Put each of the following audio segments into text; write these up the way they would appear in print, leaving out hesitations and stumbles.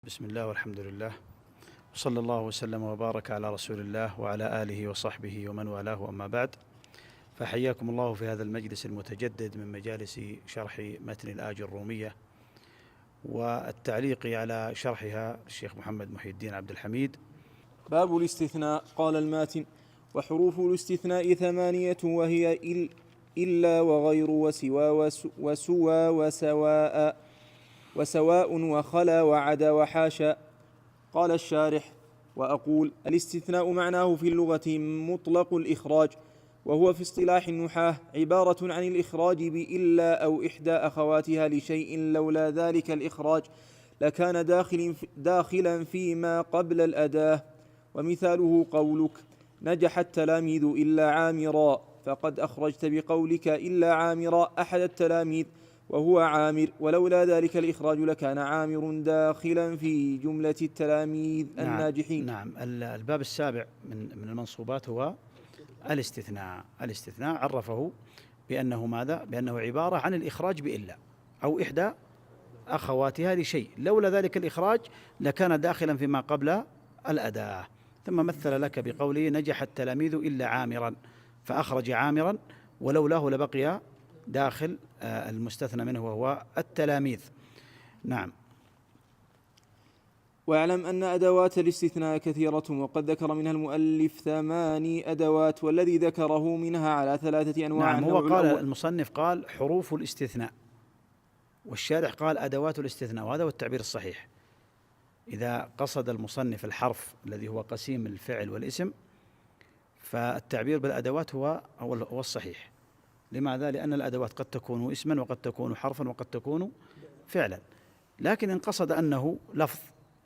بسم الله والحمد لله، وصلى الله وسلم وبارك على رسول الله وعلى آله وصحبه ومن والاه، وأما بعد، فحياكم الله في هذا المجلس المتجدد من مجالس شرح متن الآج الرومية والتعليق على شرحها الشيخ محمد محي الدين عبد الحميد. باب الاستثناء. قال الماتن: وحروف الاستثناء 8، وهي إلا وغير وسوى وسواء وخلا وعدا وحاشا. قال الشارح: وأقول: الاستثناء معناه في اللغة مطلق الإخراج، وهو في اصطلاح النحاة عبارة عن الإخراج بإلا أو إحدى أخواتها لشيء، لولا ذلك الإخراج لكان داخلا فيما قبل الأداة. ومثاله قولك: نجح التلاميذ إلا عامرا، فقد أخرجت بقولك إلا عامرا أحد التلاميذ وهو عامر، ولولا ذلك الإخراج لكان عامر داخلا في جملة التلاميذ الناجحين. نعم. الباب السابع من المنصوبات هو الاستثناء. الاستثناء عرفه بأنه ماذا؟ بأنه عبارة عن الإخراج بإلا أو إحدى أخواتها لشيء، لولا ذلك الإخراج لكان داخلا فيما قبل الأداة. ثم مثل لك بقوله: نجح التلاميذ إلا عامرا، فأخرج عامرا، ولولاه لبقي داخل المستثنى منه وهو التلاميذ. نعم. واعلم أن أدوات الاستثناء كثيرة، وقد ذكر منها المؤلف 8 أدوات، والذي ذكره منها على 3 أنواع. نعم، هو قال المصنف قال حروف الاستثناء، والشارح قال أدوات الاستثناء، وهذا هو التعبير الصحيح. إذا قصد المصنف الحرف الذي هو قسيم الفعل والاسم، فالتعبير بالأدوات هو الصحيح. لماذا؟ لأن الأدوات قد تكون اسما، وقد تكون حرفا، وقد تكون فعلا. لكن إن قصد أنه لفظ،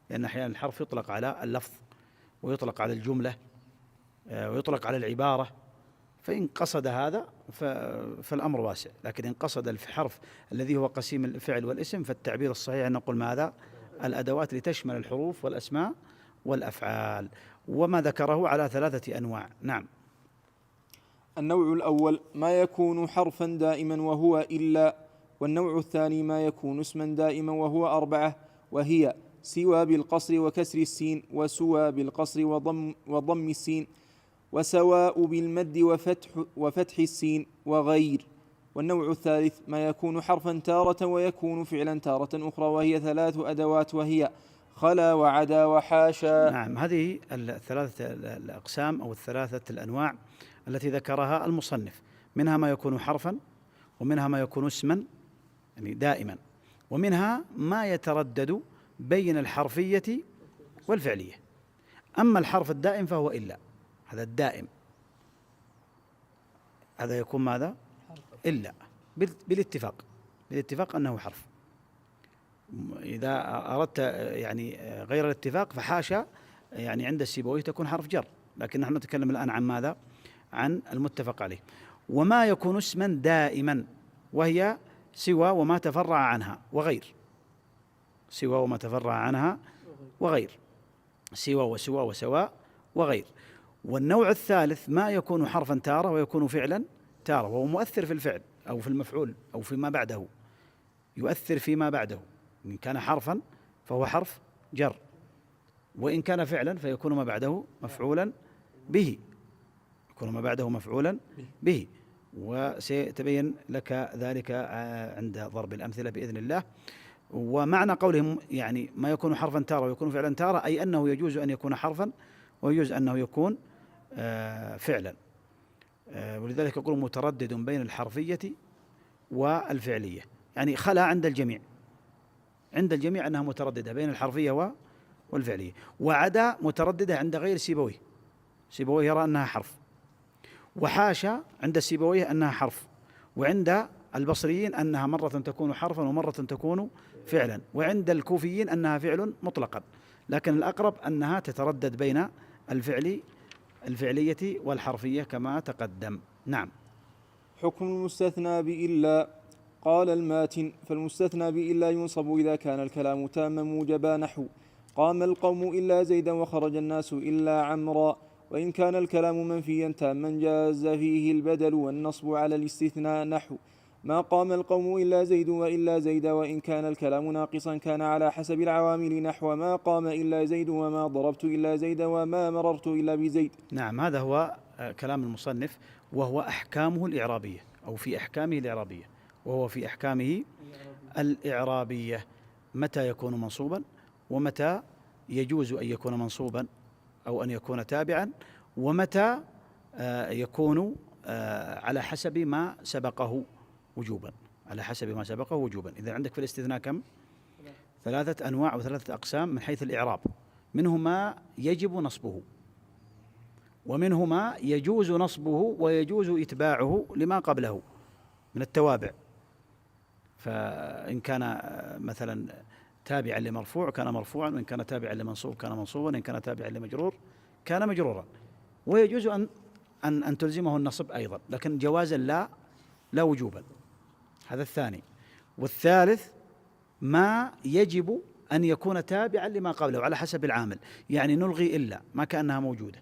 لأن أحيانا الحرف يطلق على اللفظ، ويطلق على الجملة، ويطلق على العبارة، فإن قصد هذا فالأمر واسع. لكن إن قصد الحرف الذي هو قسيم الفعل والاسم، فالتعبير الصحيح أن نقول ماذا؟ الأدوات لتشمل الحروف والأسماء والأفعال، وما ذكره على 3 أنواع. نعم. النوع الأول ما يكون حرفا دائما وهو إلا، والنوع الثاني ما يكون اسما دائما وهو 4، وهي سوى بالقصر وكسر السين، وسوى بالقصر وضم السين، وسواء بالمد وفتح السين، وغير. والنوع الثالث ما يكون حرفا تارة ويكون فعلا تارة أخرى، وهي 3 أدوات، وهي خلا وعدا وحاشا. نعم، هذه 3 الأقسام أو 3 الأنواع التي ذكرها المصنف. منها ما يكون حرفا، ومنها ما يكون اسما يعني دائما، ومنها ما يتردد بين الحرفية والفعلية. أما الحرف الدائم فهو إلا، هذا الدائم، هذا يكون ماذا؟ إلا بالاتفاق أنه حرف. إذا أردت يعني غير الاتفاق فحاشا، يعني عند السيبويه تكون حرف جر، لكن نحن نتكلم الآن عن ماذا؟ عن المتفق عليه. وما يكون اسما دائما، وهي سوى وما تفرع عنها وغير. سوى وما تفرع عنها وغير، سوى وسوى وسواء وغير. والنوع الثالث ما يكون حرفا تارة ويكون فعلا تارة، وهو مؤثر في الفعل أو في المفعول أو فيما بعده، يؤثر فيما بعده. إن كان حرفا فهو حرف جر، وإن كان فعلا فيكون ما بعده مفعولا به، يكون ما بعده مفعولا به، وسيتبين لك ذلك عند ضرب الأمثلة بإذن الله. ومعنى قولهم يعني ما يكون حرفا تارة ويكون فعلا تارة، أي أنه يجوز أن يكون حرفا ويجوز أنه يكون فعلا. ولذلك يقول متردد بين الحرفية والفعلية، يعني خلا عند الجميع أنها مترددة بين الحرفية والفعلية. وعدا مترددة عند غير سيبويه، سيبويه يرى أنها حرف. وحاشا عند السيبويه أنها حرف، وعند البصريين أنها مرة تكون حرفا ومرة تكون فعلا، وعند الكوفيين أنها فعل مطلقا، لكن الأقرب أنها تتردد بين الفعلية والحرفية كما تقدم. نعم. حكم المستثنى بإلا. قال الماتن: فالمستثنى بإلا ينصب إذا كان الكلام تاما موجبا، نحو قام القوم إلا زيدا وخرج الناس إلا عمرا. وإن كان الكلام منفيا تاما جاز فيه البدل والنصب على الاستثناء، نحو ما قام القوم إلا زيد وإلا زيد، وإن كان الكلام ناقصا كان على حسب العوامل، نحو ما قام إلا زيد وما ضربت إلا زيد وما مررت إلا بزيد. نعم، هذا هو كلام المصنف، وهو أحكامه الإعرابية، أو في أحكامه الإعرابية، وهو في أحكامه الإعرابية. متى يكون منصوبا، ومتى يجوز أن يكون منصوبا أو أن يكون تابعا، ومتى يكون على حسب ما سبقه وجوبا، على حسب ما سبقه وجوبا. إذا عندك في الاستثناء كم؟ 3 أنواع أو 3 أقسام من حيث الإعراب، منه ما يجب نصبه، ومنه ما يجوز نصبه ويجوز إتباعه لما قبله من التوابع. فإن كان مثلا تابعا لمرفوع كان مرفوعا، وإن كان تابعا لمنصوب كان منصوبا، وإن كان تابعا لمجرور كان مجرورا. ويجوز أن تلزمه النصب أيضا، لكن جوازا لا وجوبا. هذا الثاني. والثالث ما يجب أن يكون تابعا لما قبله على حسب العامل، يعني نلغي إلا ما كأنها موجودة.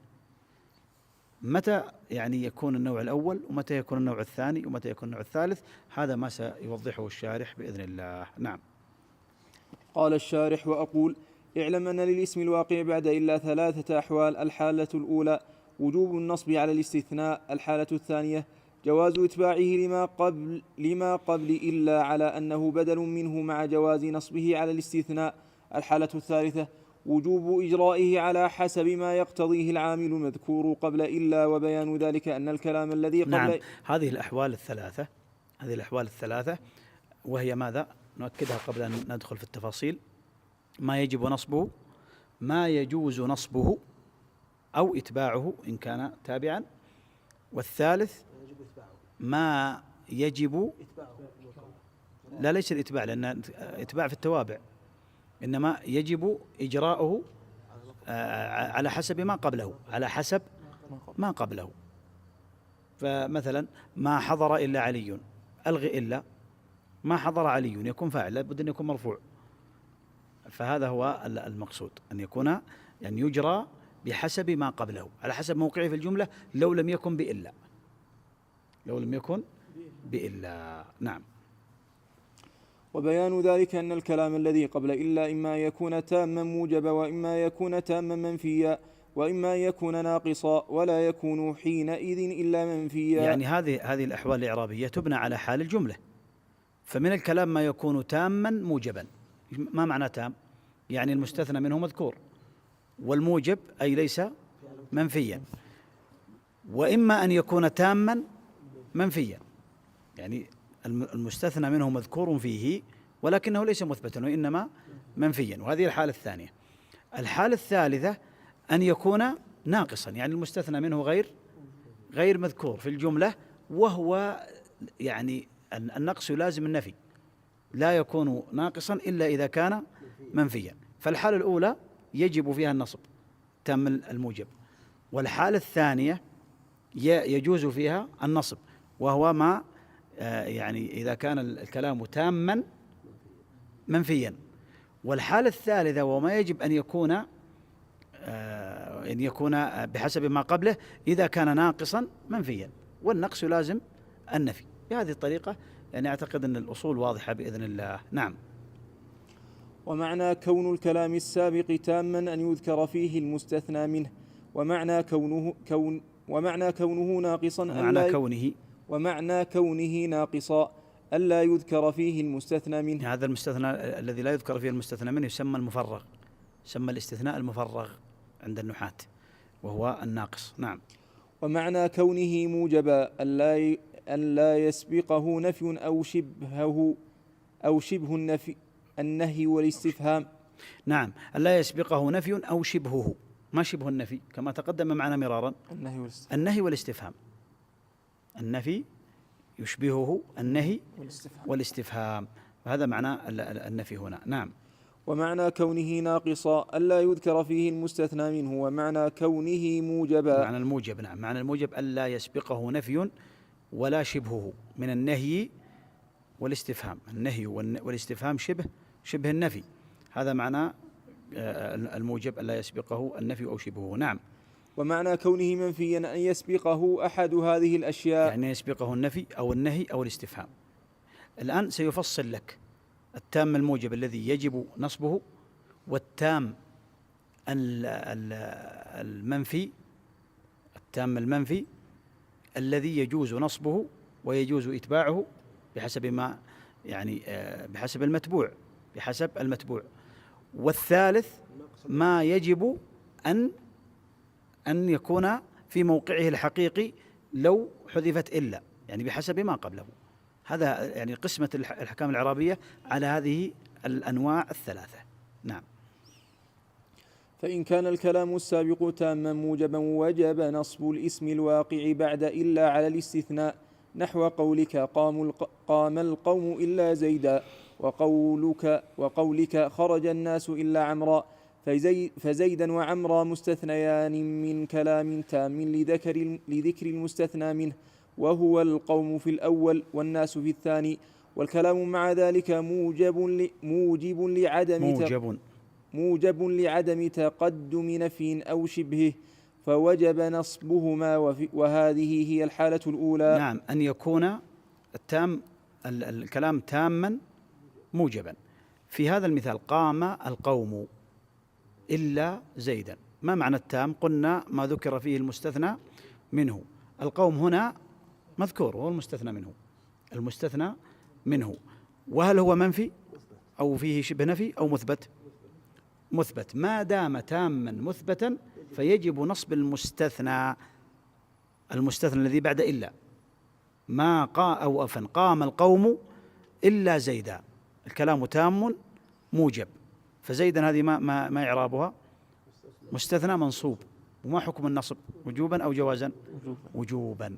متى يعني يكون النوع الأول، ومتى يكون النوع الثاني، ومتى يكون النوع الثالث، هذا ما سيوضحه الشارح بإذن الله. نعم. قال الشارح: وأقول: اعلم أن للاسم الواقع بعد إلا 3 أحوال. الحالة الأولى وجوب النصب على الاستثناء. الحالة الثانية جواز إتباعه لما قبل إلا على أنه بدل منه مع جواز نصبه على الاستثناء. الحالة الثالثة وجوب إجرائه على حسب ما يقتضيه العامل المذكور قبل إلا، وبيان ذلك أن الكلام الذي قبل. نعم، هذه الأحوال الثلاثة، وهي ماذا؟ نؤكدها قبل أن ندخل في التفاصيل. ما يجب نصبه، ما يجوز نصبه أو إتباعه إن كان تابعا، والثالث ما يجب لا ليس الإتباع، لأن إتباع في التوابع، إنما يجب إجراؤه على حسب ما قبله، على حسب ما قبله. فمثلا ما حضر إلا علي، ألغي إلا ما حضر علي، يكون فاعل، لابد أن يكون مرفوع. فهذا هو المقصود، أن يكون يعني يجرى بحسب ما قبله، على حسب موقعه في الجملة، لو لم يكن بإلا. نعم. وبيان ذلك أن الكلام الذي قبل إلا إما يكون تاما موجبا، وإما يكون تاما منفيا، وإما يكون ناقصا، ولا يكون حينئذ إلا منفيا. يعني هذه الأحوال الإعرابية تبنى على حال الجملة. فمن الكلام ما يكون تاما موجبا. ما معنى تام؟ يعني المستثنى منه مذكور، والموجب أي ليس منفيا. وإما أن يكون تاما منفيا، يعني المستثنى منه مذكور فيه ولكنه ليس مثبتا وإنما منفيا، وهذه الحالة الثانية. الحالة الثالثة أن يكون ناقصا، يعني المستثنى منه غير مذكور في الجملة، وهو يعني النقص يلازم النفي، لا يكون ناقصا إلا إذا كان منفيا. فالحالة الأولى يجب فيها النصب تام الموجب، والحالة الثانية يجوز فيها النصب، وهو ما يعني إذا كان الكلام تاما منفيا. والحالة الثالثة وما يجب أن يكون بحسب ما قبله إذا كان ناقصا منفيا، والنقص يلازم النفي. بهذه الطريقة يعني أعتقد أن الأصول واضحة بإذن الله. نعم. ومعنى كون الكلام السابق تاما أن يذكر فيه المستثنى منه، ومعنى كونه ناقصا ومعنى كونه ناقصا ألا يذكر فيه المستثنى منه. هذا المستثنى الذي لا يذكر فيه المستثنى منه يسمى المفرغ، يسمى الاستثناء المفرغ عند النحاة، وهو الناقص. نعم. ومعنى كونه موجبا أن لا يسبقه نفي أو شبه النهي والاستفهام. نعم، ألا يسبقه نفي أو شبهه. ما شبه النفي؟ كما تقدم معنا مرارا، النهي والاستفهام. النفي يشبهه النهي والاستفهام، هذا معنى النفي هنا. نعم. ومعنى كونه ناقصا ألا يذكر فيه المستثنى منه، ومعنى كونه موجبا. معنى الموجب، نعم، معنى الموجب ألا يسبقه نفي ولا شبهه من النهي والاستفهام. النهي والاستفهام شبه النفي، هذا معنى الموجب ألا يسبقه النفي أو شبهه. نعم. ومعنى كونه منفيا أن يسبقه أحد هذه الأشياء، يعني يسبقه النفي أو النهي أو الاستفهام. الآن سيفصل لك التام الموجب الذي يجب نصبه، والتام المنفي، التام المنفي الذي يجوز نصبه ويجوز إتباعه بحسب ما يعني بحسب المتبوع. والثالث ما يجب أن يكون في موقعه الحقيقي لو حذفت إلا، يعني بحسب ما قبله. هذا يعني قسمة الأحكام الإعرابية على هذه الأنواع الثلاثة. نعم. فإن كان الكلام السابق تاما موجبا وجب نصب الاسم الواقع بعد إلا على الاستثناء، نحو قولك قام القوم إلا زيدا، وقولك خرج الناس إلا عمرا، فزيدا وعمرا مستثنيان من كلام تام لذكر المستثنى منه، وهو القوم في الأول والناس في الثاني، والكلام مع ذلك موجب لعدم تقدم نفي أو شبهه، فوجب نصبهما، وهذه هي الحالة الأولى. نعم، أن يكون الكلام تاما موجبا. في هذا المثال قام القوم إلا زيدا، ما معنى التام؟ قلنا ما ذكر فيه المستثنى منه. القوم هنا مذكور وهو المستثنى منه، وهل هو منفي أو فيه شبه نفي أو مثبت؟ ما دام تاما مثبتا فيجب نصب المستثنى الذي بعد إلا. ما قام القوم إلا زيدا، الكلام تام موجب، فزيدا هذه ما إعرابها؟ مستثنى منصوب. وما حكم النصب؟ وجوبا أو جوازا؟ وجوبا.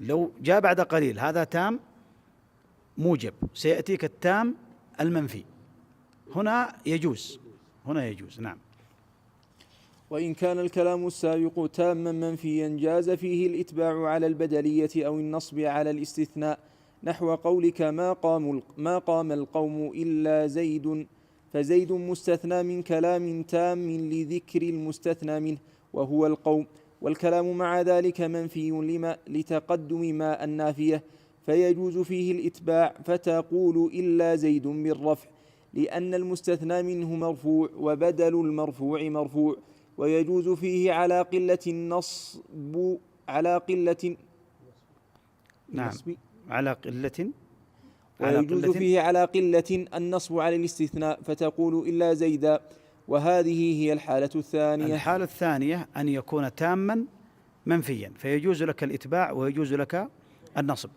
لو جاء بعد قليل هذا تام موجب، سيأتيك التام المنفي، هنا يجوز. نعم. وإن كان الكلام السابق تاما منفيا جاز فيه الإتباع على البدلية أو النصب على الاستثناء، نحو قولك ما قام القوم إلا زيد، فزيد مستثنى من كلام تام لذكر المستثنى منه وهو القوم، والكلام مع ذلك منفي لتقدم ما النافية، فيجوز فيه الإتباع، فتقول إلا زيد بالرفع، لأن المستثنى منه مرفوع وبدل المرفوع مرفوع، ويجوز فيه على قلة النصب ويجوز فيه على قلة النصب على الاستثناء، فتقول إلا زيدا، وهذه هي الحالة الثانية. الحالة الثانية أن يكون تاما منفيا، فيجوز لك الإتباع ويجوز لك النصب.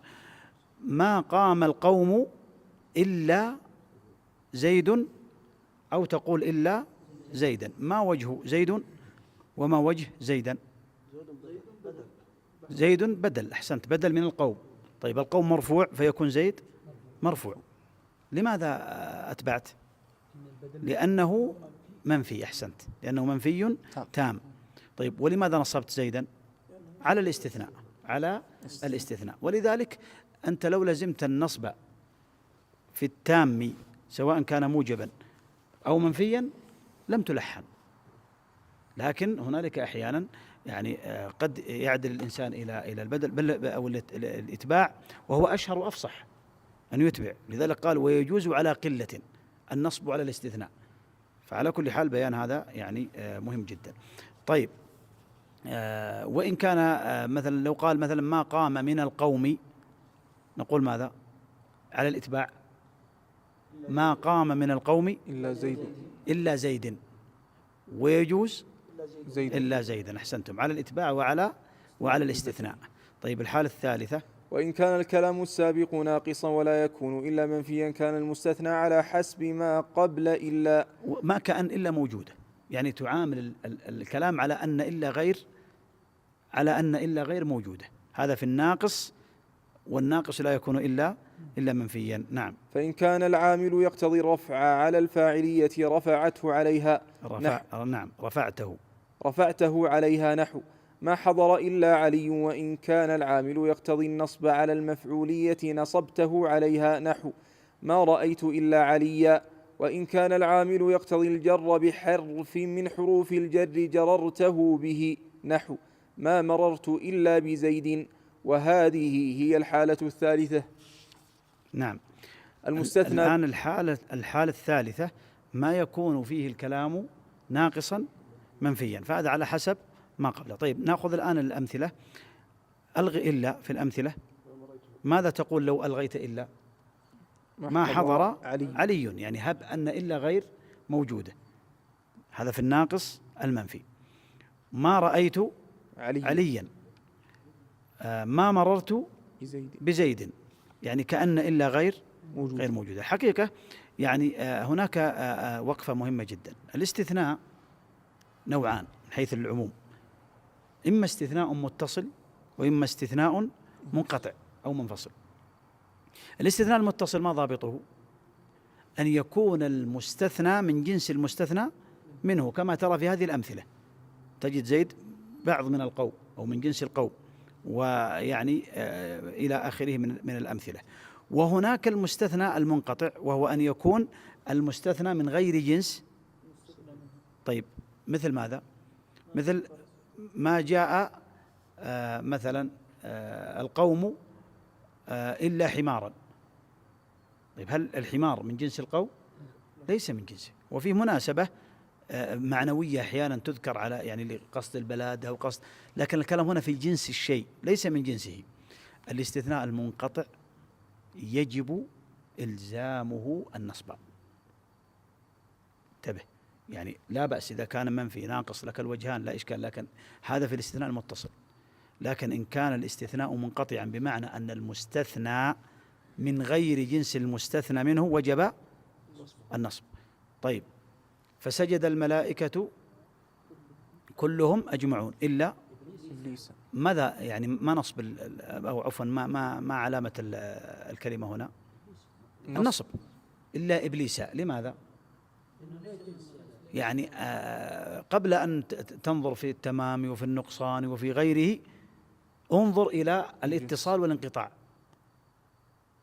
ما قام القوم إلا زيد، أو تقول إلا زيدا. ما وجه زيد وما وجه زيدا؟ زيد بدل، أحسنت، بدل من القوم. طيب القوم مرفوع فيكون زيد مرفوع. لماذا أتبعت؟ لأنه منفي، أحسنت، لأنه منفي تام. طيب ولماذا نصبت زيدا؟ على الاستثناء. ولذلك أنت لو لزمت النصب في التام سواء كان موجبا أو منفيا لم تلحن. لكن هنالك أحيانا يعني قد يعدل الإنسان إلى البدل أو الإتباع، وهو أشهر وأفصح أن يتبع. لذلك قال ويجوز على قلة النصب على الاستثناء. فعلى كل حال بيان هذا يعني مهم جدا. طيب وإن كان مثلا لو قال مثلا ما قام من القوم، نقول ماذا على الإتباع؟ ما قام من القوم إلا زيد، ويجوز إلا زيدا. أحسنتم، على الإتباع وعلى الاستثناء. طيب الحالة الثالثة: وإن كان الكلام السابق ناقصا ولا يكون إلا منفيا كان المستثنى على حسب ما قبل إلا. ما كأن إلا موجودة، يعني تعامل الكلام على أن إلا غير موجودة. هذا في الناقص، والناقص لا يكون إلا منفيا. نعم. فإن كان العامل يقتضي الرفع على الفاعلية رفعته عليها. نعم، رفعته عليها، نحو ما حضر إلا علي، وإن كان العامل يقتضي النصب على المفعولية نصبته عليها، نحو ما رأيت إلا عليا، وإن كان العامل يقتضي الجر بحرف من حروف الجر جررته به، نحو ما مررت إلا بزيد. وهذه هي الحالة الثالثة. نعم. المستثنى الآن الحالة الثالثة ما يكون فيه الكلام ناقصا منفيا، فهذا على حسب ما قبله. طيب نأخذ الآن الأمثلة. ألغي إلا في الأمثلة، ماذا تقول لو ألغيت إلا؟ ما حضر علي، يعني هب أن إلا غير موجودة، هذا في الناقص المنفي. ما رأيت عليا، ما مررت بزيد، يعني كأن إلا غير موجودة. حقيقة يعني هناك وقفة مهمة جدا. الاستثناء نوعان من حيث العموم، إما استثناء متصل وإما استثناء منقطع أو منفصل. الاستثناء المتصل ما ضابطه؟ أن يكون المستثنى من جنس المستثنى منه، كما ترى في هذه الأمثلة، تجد زيد بعض من القوم أو من جنس القوم، ويعني إلى آخره من الأمثلة. وهناك المستثنى المنقطع، وهو أن يكون المستثنى من غير جنس. طيب مثل ماذا؟ مثل ما جاء مثلا القوم إلا حمارا. طيب هل الحمار من جنس القوم؟ ليس من جنسه، وفي مناسبة معنوية أحيانا تذكر على يعني لقصد البلاد أو قصد، لكن الكلام هنا في جنس الشيء ليس من جنسه. الاستثناء المنقطع يجب إلزامه النصب. انتبه، يعني لا بأس إذا كان منفي ناقص لك الوجهان لا إشكال، لكن هذا في الاستثناء المتصل. لكن إن كان الاستثناء منقطعا بمعنى أن المستثنى من غير جنس المستثنى منه وجب النصب. طيب فسجد الملائكة كلهم أجمعون إلا إبليس. ماذا يعني ما نصب أو عفوا ما علامة الكلمة هنا؟ النصب. إلا إبليس. لماذا؟ يعني قبل أن تنظر في التمام وفي النقصان وفي غيره انظر إلى الاتصال والانقطاع.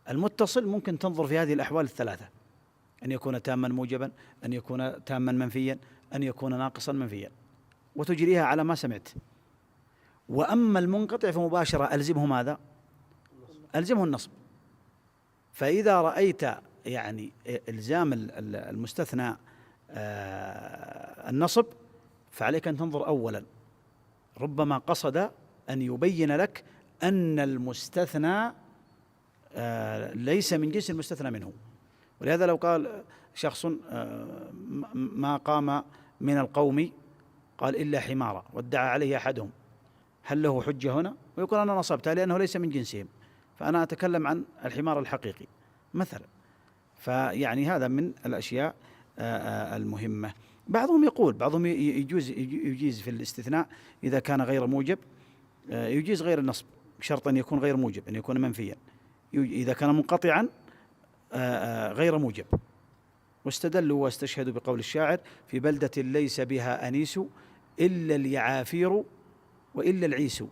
المتصل ممكن تنظر في هذه الأحوال الثلاثة، أن يكون تاما موجبا، أن يكون تاما منفيا، أن يكون ناقصا منفيا، وتجريها على ما سمعت. وأما المنقطع فمباشرة ألزمه ماذا؟ ألزمه النصب. فإذا رأيت يعني إلزام المستثنى النصب فعليك أن تنظر أولا، ربما قصد أن يبين لك أن المستثنى ليس من جنس المستثنى منه. ولهذا لو قال شخص ما قام من القوم قال إلا حمارا وادعى عليه أحدهم، هل له حجة هنا؟ ويقول أنا نصبتها لأنه ليس من جنسهم، فأنا أتكلم عن الحمار الحقيقي مثلا. فيعني هذا من الأشياء المهمة. بعضهم يجيز في الاستثناء إذا كان غير موجب، يجيز غير النصب بشرط أن يكون غير موجب، أن يكون منفيا. إذا كان منقطعا غير موجب. واستدلوا واستشهدوا بقول الشاعر: في بلدة ليس بها أنيس إلا اليعافير وإلا العيس.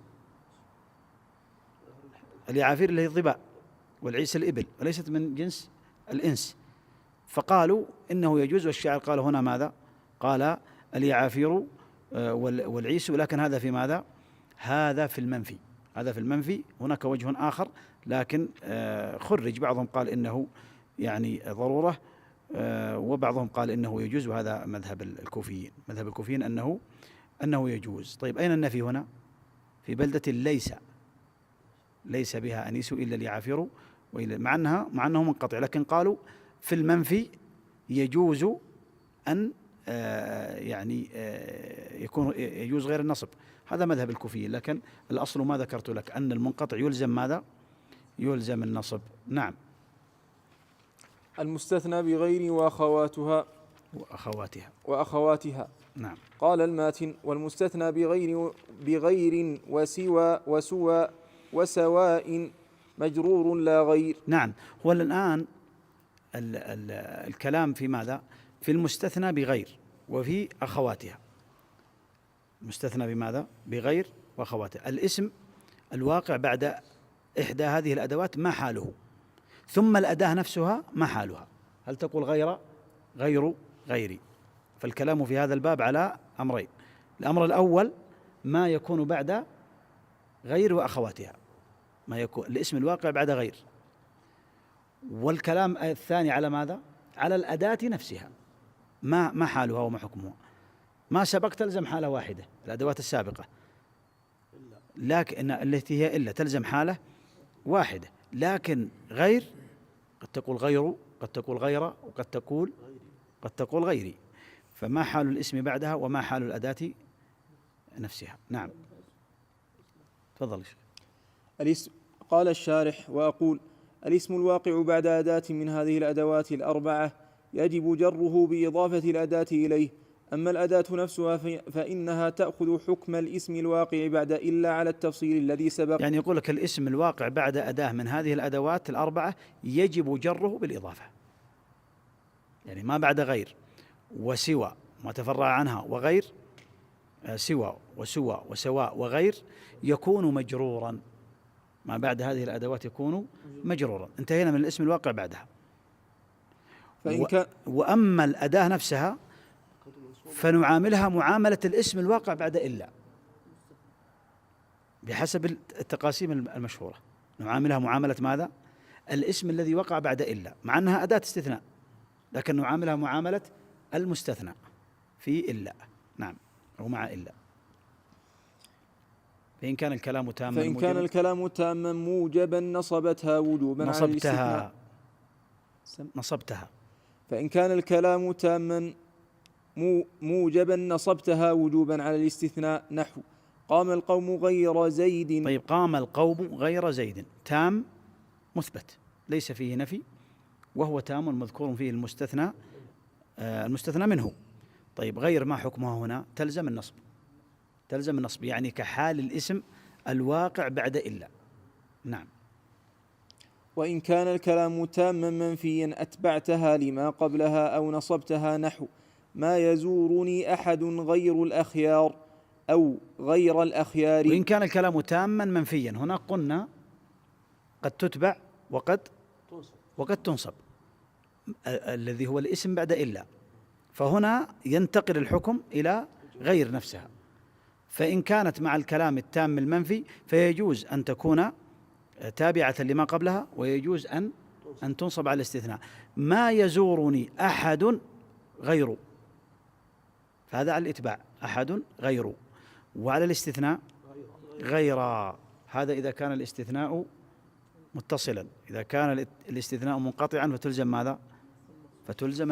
اليعافير اللي هي الظباء، والعيس الإبل، وليست من جنس الإنس. فقالوا إنه يجوز، والشاعر قال هنا ماذا؟ قال اليعافير والعيس، ولكن هذا في ماذا؟ هذا في المنفي. هذا في المنفي. هناك وجه آخر لكن خرج، بعضهم قال إنه يعني ضرورة، وبعضهم قال إنه يجوز، وهذا مذهب الكوفيين. مذهب الكوفيين أنه يجوز. طيب أين النفي هنا؟ في بلدة ليس بها أنيس إلا اليعافر مع أنه منقطع، لكن قالوا في المنفي يجوز أن يجوز غير النصب. هذا مذهب الكوفيين، لكن الأصل ما ذكرت لك أن المنقطع يلزم ماذا؟ يلزم النصب. نعم. المستثنى بغير وأخواتها. نعم. قال الماتن: والمستثنى بغير وسوى وسواء مجرور لا غير. نعم. هو الآن الكلام في ماذا؟ في المستثنى بغير وفي أخواتها. المستثنى بماذا؟ بغير وأخواتها. الاسم الواقع بعد إحدى هذه الأدوات ما حاله، ثم الأداة نفسها ما حالها. هل تقول غيري؟ فالكلام في هذا الباب على أمرين. الأمر الأول ما يكون بعد غير وأخواتها، ما يكون الاسم الواقع بعد غير. والكلام الثاني على ماذا؟ على الأداة نفسها، ما حالها وما حكمها. ما سبق تلزم حالة واحدة، الأدوات السابقة، لكن التي هي إلا تلزم حالة واحدة، لكن غير قد تقول غير، قد تقول غير، وقد تقول غيري. فما حال الاسم بعدها وما حال الأداة نفسها. نعم، تفضل. قال الشارح: وأقول الاسم الواقع بعد أداة من هذه الأدوات الأربعة يجب جره بإضافة الأداة إليه. أما الأداة نفسها فإنها تأخذ حكم الاسم الواقع بعد إلا على التفصيل الذي سبق. يعني يقول لك الاسم الواقع بعد أداة من هذه الأدوات الأربعة يجب جره بالإضافة، يعني ما بعد غير وسوى ما تفرع عنها وغير، سوى وسوى وسواء وغير يكون مجرورا، ما بعد هذه الأدوات يكون مجرورا. انتهينا من الاسم الواقع بعدها. وأما الأداة نفسها فنعاملها معاملة الاسم الواقع بعد إلا، بحسب التقاسيم المشهورة نعاملها معاملة ماذا؟ الاسم الذي وقع بعد إلا، مع أنها أداة استثناء لكن نعاملها معاملة المستثنى في إلا. نعم، أو مع إلا. فإن كان الكلام تاما موجبا نصبتها وجوبا على الاستثناء. نصبتها. فإن كان الكلام تاما موجبا نصبتها وجوبا على الاستثناء، نحو قام القوم غير زيد. طيب، قام القوم غير زيد تام مثبت ليس فيه نفي، وهو تام مذكور فيه المستثنى منه. طيب، غير ما حكمها هنا؟ تلزم النصب، يعني كحال الاسم الواقع بعد إلا. نعم. وإن كان الكلام تاما منفيا أتبعتها لما قبلها أو نصبتها، نحو ما يزورني أحد غير الأخيار أو غير الأخيار. وإن كان الكلام تاما منفيا، هنا قلنا قد تتبع وقد تنصب، الذي هو الاسم بعد إلا، فهنا ينتقل الحكم إلى غير نفسها. فإن كانت مع الكلام التام المنفي فيجوز أن تكون تابعة لما قبلها، ويجوز أن تنصب على الاستثناء. ما يزورني أحد غير، فهذا على الإتباع، أحد غير، وعلى الاستثناء غير، هذا إذا كان الاستثناء متصلا. إذا كان الاستثناء منقطعا فتلزم ماذا؟ فتلزم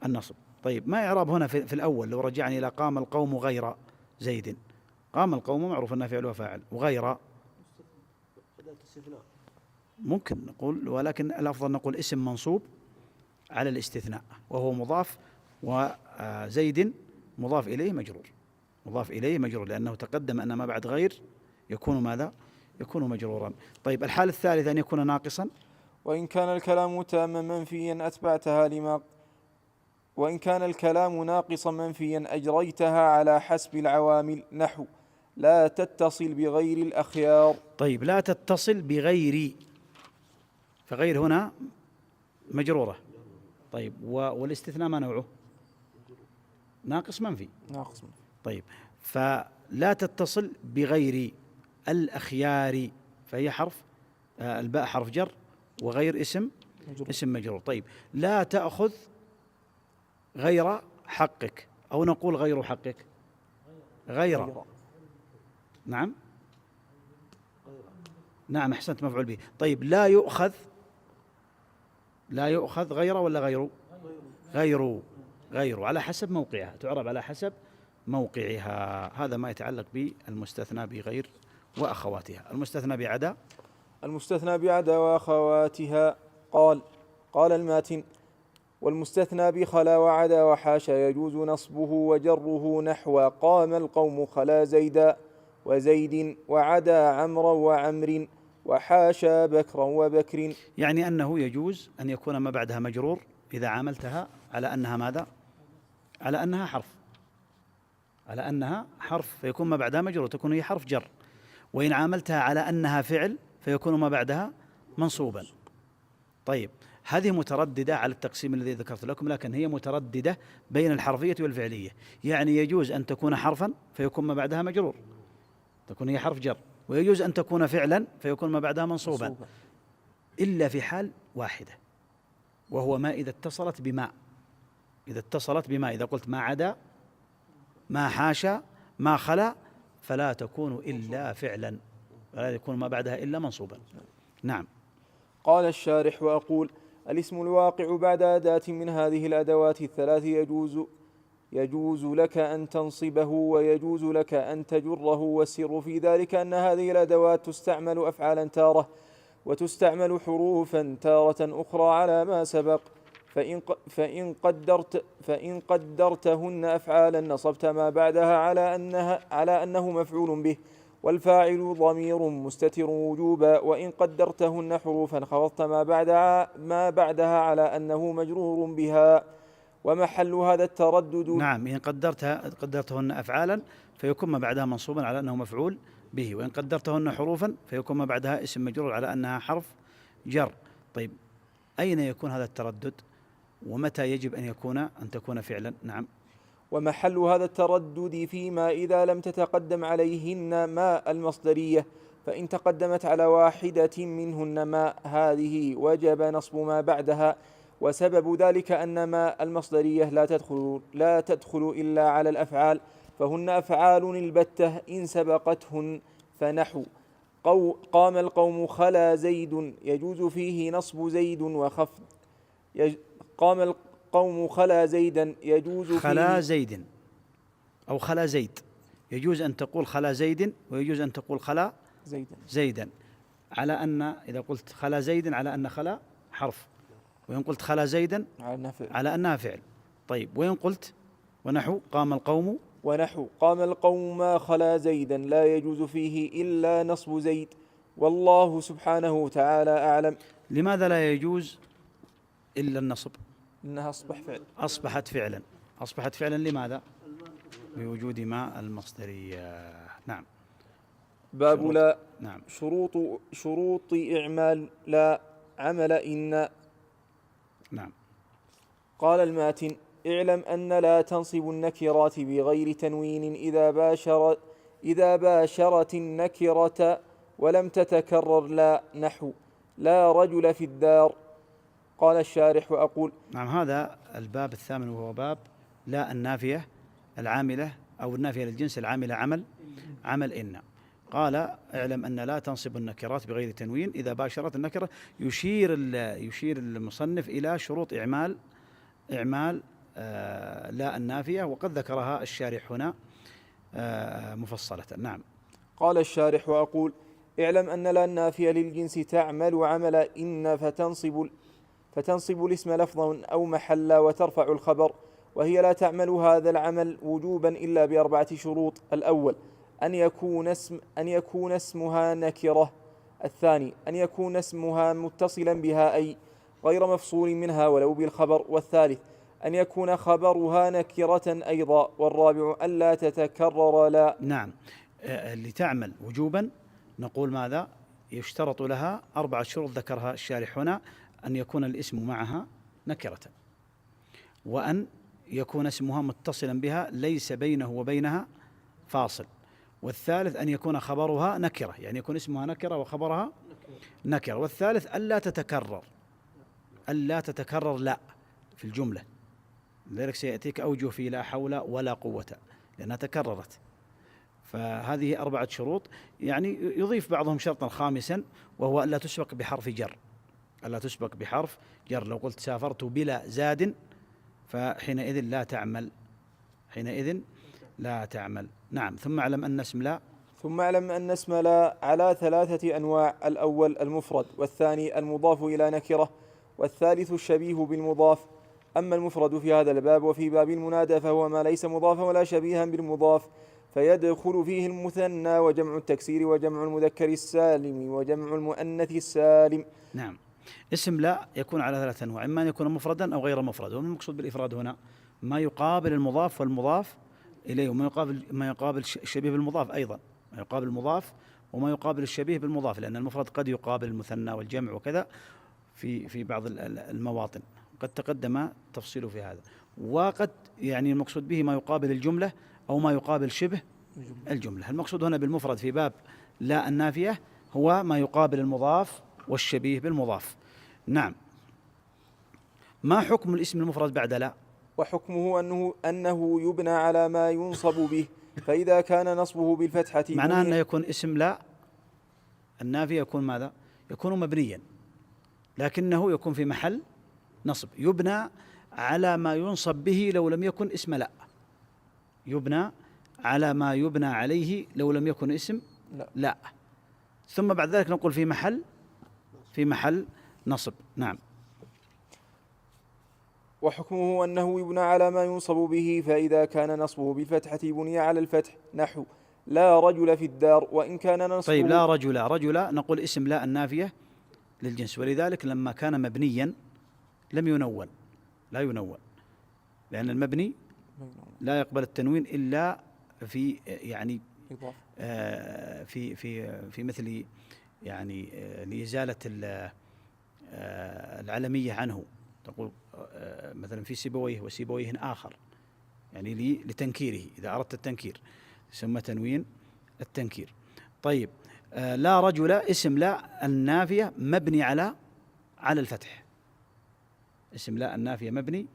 النصب. طيب، ما إعراب هنا في الأول؟ لو رجعني إلى قام القوم غير زيد، قام القوم معروف أنه فعل وفاعل، وغير ممكن نقول، ولكن الأفضل نقول اسم منصوب على الاستثناء وهو مضاف، وزيد مضاف إليه مجرور، لأنه تقدم أن ما بعد غير يكون ماذا؟ يكون مجرورا. طيب، الحالة الثالثة أن يكون ناقصا. وإن كان الكلام تاما منفيا أتبعتها لما، وإن كان الكلام ناقصا منفيا أجريتها على حسب العوامل، نحو لا تتصل بغير الأخيار. طيب، لا تتصل بغير، فغير هنا مجرورة. طيب، والاستثناء ما نوعه؟ ناقص منفي. طيب، فلا تتصل بغير الأخيار، فهي حرف الباء حرف جر، وغير اسم مجرور. طيب، لا تأخذ غير حقك، أو نقول غير حقك، غير. نعم، أحسنت، مفعول به. طيب، لا يؤخذ غير ولا غير على حسب موقعها، تعرب على حسب موقعها. هذا ما يتعلق بالمستثنى بغير وأخواتها. المستثنى بعدا وأخواتها. قال الماتن: والمستثنى بخلا وعدا وحاشا يجوز نصبه وجره، نحو قام القوم خلا زيدا وزيد وعدا عمرا وعمر وحاشا بكرا وبكر. يعني أنه يجوز أن يكون ما بعدها مجرور إذا عاملتها على أنها ماذا؟ على أنها حرف فيكون ما بعدها مجرور، تكون هي حرف جر. وإن عاملتها على أنها فعل فيكون ما بعدها منصوبا. طيب، هذه مترددة على التقسيم الذي ذكرت لكم، لكن هي مترددة بين الحرفية والفعلية. يعني يجوز أن تكون حرفا فيكون ما بعدها مجرور، تكون هي حرف جر، ويجوز أن تكون فعلا فيكون ما بعدها منصوبا. إلا في حال واحدة، وهو ما إذا اتصلت بما، إذا اتصلت بما، إذا قلت ما عدا، ما حاشا، ما خلا، فلا تكون إلا فعلا، فلا يكون ما بعدها إلا منصوبا. نعم. قال الشارح وأقول: الاسم الواقع بعد أداة من هذه الأدوات الثلاث يجوز لك أن تنصبه ويجوز لك أن تجره، والسر في ذلك أن هذه الأدوات تستعمل أفعالا تارة، وتستعمل حروفا تارة أخرى على ما سبق. فإن قدرتهن أفعالا نصبت ما بعدها على أنه مفعول به، والفاعل ضمير مستتر وجوبا. وإن قدرتهن حروفا خفضت ما بعدها على أنه مجرور بها. ومحل هذا التردد. نعم، إن قدرتهن أفعالا فيكون ما بعدها منصوبا على أنه مفعول به، وإن قدرتهن حروفا فيكون ما بعدها اسم مجرور على أنها حرف جر. طيب، أين يكون هذا التردد ومتى يجب أن تكون فعلا؟ نعم. ومحل هذا التردد فيما إذا لم تتقدم عليهن ما المصدرية، فإن تقدمت على واحدة منهن ما هذه وجب نصب ما بعدها. وسبب ذلك أن ما المصدرية لا تدخل إلا على الأفعال، فهن أفعال البتة إن سبقتهن. فنحو قام القوم خلا زيد يجوز فيه نصب زيد وخفض. قام القوم خلا زيدا يجوز فيه خلا زيد أو خلا زيد، يجوز أن تقول خلا زيد ويجوز أن تقول خلا زيدا، على أن إذا قلت خلا زيد على أن خلا حرف، وإن قلت خلا زيدا على أنها فعل. طيب، وإن قلت ونحو قام القوم ما خلا زيدا لا يجوز فيه إلا نصب زيد، والله سبحانه تعالى أعلم. لماذا لا يجوز إلا النصب؟ إنها أصبحت فعلا لماذا؟ بوجود ما المصدرية. نعم. باب لا. نعم. شروط إعمال لا عمل إن. نعم. قال الماتن: اعلم أن لا تنصب النكرات بغير تنوين إذا باشرت النكرة ولم تتكرر لا، نحو لا رجل في الدار. قال الشارح وأقول: نعم، هذا الباب الثامن، وهو باب لا النافية العاملة أو النافية للجنس العاملة عمل إن. قال: اعلم أن لا تنصب النكرات بغير تنوين إذا باشرت النكرة. يشير المصنف إلى شروط إعمال لا النافية، وقد ذكرها الشارح هنا مفصلة. نعم. قال الشارح وأقول: اعلم أن لا النافية للجنس تعمل عمل إن، فتنصب الاسم لفظا أو محلا وترفع الخبر، وهي لا تعمل هذا العمل وجوبا إلا بأربعة شروط: الأول أن يكون اسمها نكرة. الثاني أن يكون اسمها متصلا بها أي غير مفصول منها ولو بالخبر. والثالث أن يكون خبرها نكرة أيضا. والرابع ألا تتكرر لا. نعم. لتعمل وجوبا نقول ماذا؟ يشترط لها 4 شروط ذكرها الشارح هنا: أن يكون الاسم معها نكرة، وأن يكون اسمها متصلا بها ليس بينه وبينها فاصل، والثالث أن يكون خبرها نكرة، يعني يكون اسمها نكرة وخبرها نكرة، والثالث ألا تتكرر لا في الجملة. لذلك سيأتيك أوجه في لا حول ولا قوة لأنها تكررت. فهذه 4 شروط. يعني يضيف بعضهم شرطا خامسا، وهو ألا تسبق بحرف جر. لو قلت سافرت بلا زاد فحينئذ لا تعمل. نعم. ثم اعلم أن اسم لا على 3 أنواع: الأول المفرد، والثاني المضاف إلى نكرة، والثالث الشبيه بالمضاف. أما المفرد في هذا الباب وفي باب المنادى فهو ما ليس مضافا ولا شبيها بالمضاف، فيدخل فيه المثنى وجمع التكسير وجمع المذكر السالم وجمع المؤنث السالم. نعم. اسم لا يكون على 3 أنواع: إما أن يكون مفردا أو غير مفرد. والمقصود بالإفراد هنا ما يقابل المضاف والمضاف إليه، وما يقابل الشبيه بالمضاف أيضا، ما يقابل المضاف وما يقابل الشبيه بالمضاف، لأن المفرد قد يقابل المثنى والجمع وكذا في بعض المواطن، قد تقدم تفصيله في هذا. وقد يعني المقصود به ما يقابل الجملة أو ما يقابل شبه الجملة. المقصود هنا بالمفرد في باب لا النافية هو ما يقابل المضاف والشبيه بالمضاف. نعم. ما حكم الاسم المفرد بعد لا؟ وحكمه أنه يبنى على ما ينصب به، فإذا كان نصبه بالفتحة معناه أنه يكون اسم لا النافية يكون ماذا؟ يكون مبنيا، لكنه يكون في محل نصب، يبنى على ما ينصب به لو لم يكن اسم لا، يبنى على ما يبنى عليه لو لم يكن اسم لا. ثم بعد ذلك نقول في محل نصب. نعم. وحكمه أنه يبنى على ما ينصب به، فإذا كان نصبه بالفتحة بني على الفتح، نحو لا رجل في الدار، وإن كان نصبه طيب لا رجل نقول اسم لا النافية للجنس، ولذلك لما كان مبنيا لم ينون، لا ينون، لأن المبني لا يقبل التنوين إلا في يعني في مثل يعني لإزالة العلمية عنه، تقول مثلا في سيبويه وسيبويه آخر، يعني لتنكيره، إذا أردت التنكير يسمى تنوين التنكير. طيب لا رجل اسم لا النافية مبني على الفتح، اسم لا النافية مبني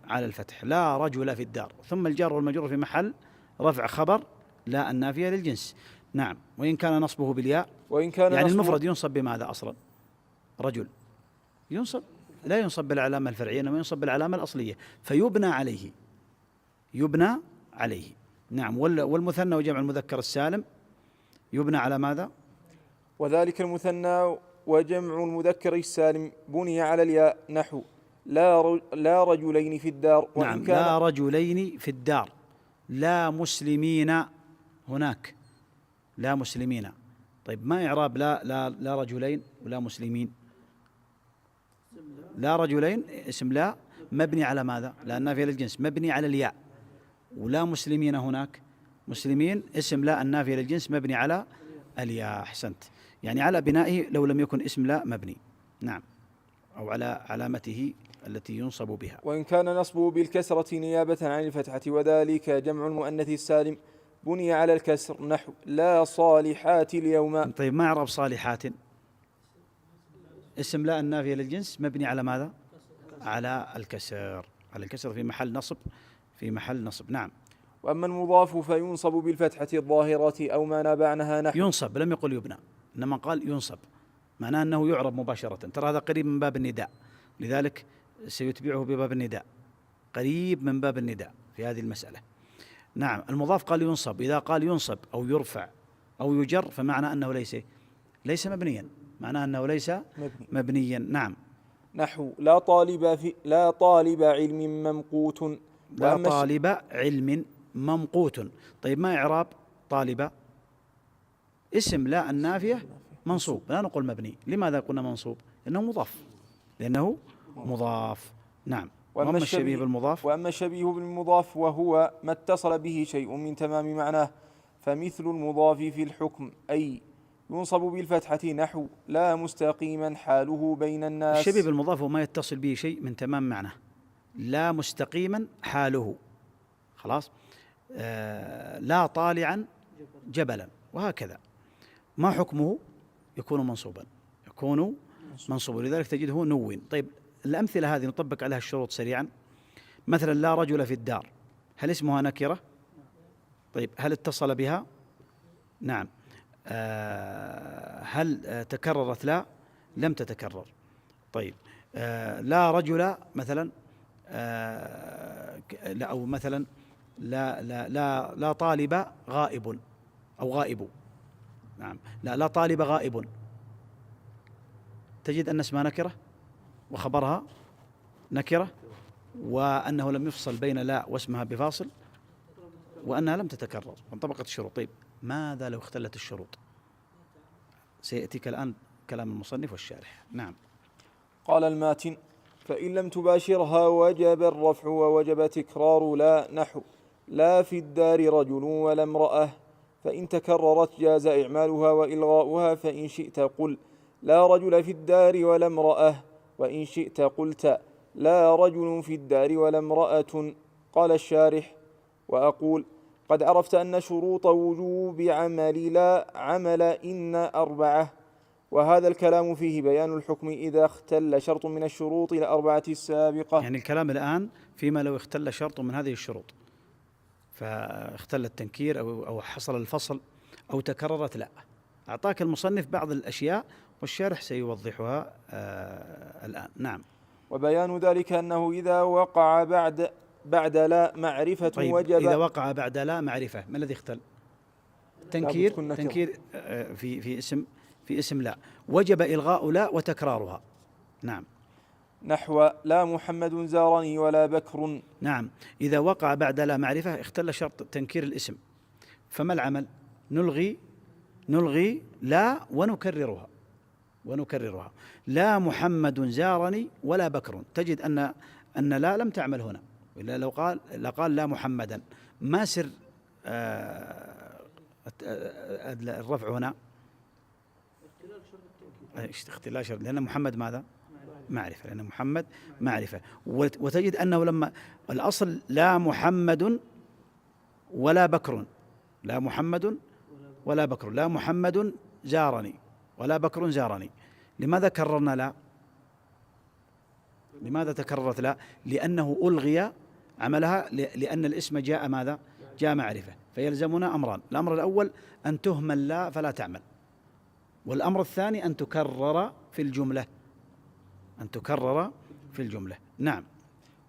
على الفتح، لا رجل في الدار، ثم الجار والمجرور في محل رفع خبر لا النافية للجنس. نعم. وإن كان نصبه بالياء، وإن كان يعني المفرد ينصب بماذا أصلا؟ رجل ينصب لا ينصب بالعلامة الفرعية، إنما ينصب بالعلامة الأصلية، فيبنى عليه، يبنى عليه. نعم. والمثنى وجمع المذكر السالم يبنى على ماذا؟ وذلك المثنى وجمع المذكر السالم بني على الياء، نحو لا رجلين في الدار، وإن نعم. كان لا رجلين في الدار، لا مسلمين هناك، لا مسلمين. طيب ما إعراب لا رجلين ولا مسلمين؟ لا رجلين اسم لا مبني على ماذا؟ لا النافية للجنس مبني على الياء، ولا مسلمين هناك، مسلمين اسم لا النافية للجنس مبني على الياء. أحسنت، يعني على بنائه لو لم يكن اسم لا مبني. نعم. أو على علامته التي ينصب بها. وإن كان نصبه بالكسرة نيابة عن الفتحة، وذلك جمع المؤنث السالم بني على الكسر، نحو لا صالحات اليوم. طيب ما إعراب صالحات؟ اسم لا النافية للجنس مبني على ماذا؟ على الكسر، على الكسر في محل نصب، في محل نصب. نعم. وأما المضاف فينصب بالفتحة الظاهرة أو ما ناب عنها، نحو ينصب، لم يقل يبنى، إنما قال ينصب، معناه أنه يعرب مباشرة. ترى هذا قريب من باب النداء، لذلك سيتبعه بباب النداء، قريب من باب النداء في هذه المسألة. نعم. المضاف قال ينصب، إذا قال ينصب أو يرفع أو يجر فمعنى أنه ليس مبنيا، معناه أنه ليس مبنيا. نعم. نحو لا طالب علم ممقوت، لا طالب علم ممقوت. طيب ما إعراب طالب؟ اسم لا النافية منصوب، لا نقول مبني. لماذا قلنا منصوب؟ لأنه مضاف. نعم. وأما الشبيه بالمضاف، وأما الشبيه بالمضاف وهو ما اتصل به شيء من تمام معناه، فمثل المضاف في الحكم، أي ينصب بالفتحة، نحو لا مستقيما حاله بين الناس. الشبيه بالمضاف وما يتصل به شيء من تمام معناه، لا مستقيما حاله، خلاص. لا طالعا جبلا، وهكذا. ما حكمه؟ يكون منصوبا، لذلك تجده نون. طيب الأمثلة هذه نطبق عليها الشروط سريعا. مثلا لا رجل في الدار، هل اسمها نكرة؟ طيب هل اتصل بها؟ نعم. هل تكررت؟ لا، لم تتكرر. طيب لا رجل مثلا، لا، أو مثلا لا طالب غائب أو غائب. نعم. لا طالب غائب، تجد أن اسمها نكرة وخبرها نكرة، وأنه لم يفصل بين لا واسمها بفاصل، وأنها لم تتكرر، انطبقت الشروط. طيب ماذا لو اختلت الشروط؟ سيأتيك الآن كلام المصنف والشارح. نعم. قال الماتن: فإن لم تباشرها وجب الرفع ووجب تكرار لا، نحو لا في الدار رجل ولا امرأة، فإن تكررت جاز إعمالها وإلغاؤها، فإن شئت قل لا رجل في الدار ولا امرأة، وإن شئت قلت لا رجل في الدار ولا امرأة. قال الشارح: وأقول قد عرفت أن شروط وجوب عمل لا عمل إن 4، وهذا الكلام فيه بيان الحكم إذا اختل شرط من الشروط الأربعة السابقة. يعني الكلام الآن فيما لو اختل شرط من هذه الشروط، فاختل التنكير أو حصل الفصل أو تكررت، لا. أعطاك المصنف بعض الأشياء والشارح سيوضحها الآن. نعم. وبيان ذلك أنه إذا وقع بعد لا معرفة طيب، وجب. إذا وقع بعد لا معرفة ما الذي اختل؟ تنكير في اسم لا، وجب إلغاء لا وتكرارها. نعم. نحو لا محمد زارني ولا بكر. نعم، إذا وقع بعد لا معرفة اختل شرط تنكير الاسم، فما العمل؟ نلغي لا ونكررها. لا محمد زارني ولا بكر، تجد أن لا لم تعمل هنا، إلا لو قال لا محمدا، ما سر الرفع هنا؟ اختلال شرط، لأن محمد ماذا؟ معرفة، لأن محمد معرفة. وتجد أنه لما الأصل لا محمد ولا بكر، لا محمد ولا بكر، لا محمد زارني ولا بكر زارني، لماذا كررنا لا؟ لماذا تكررت لا؟ لأنه ألغي عملها، لأن الاسم جاء ماذا؟ جاء معرفة، فيلزمنا أمران: الأمر الأول أن تهمل لا فلا تعمل، والأمر الثاني أن تكرر في الجملة. نعم.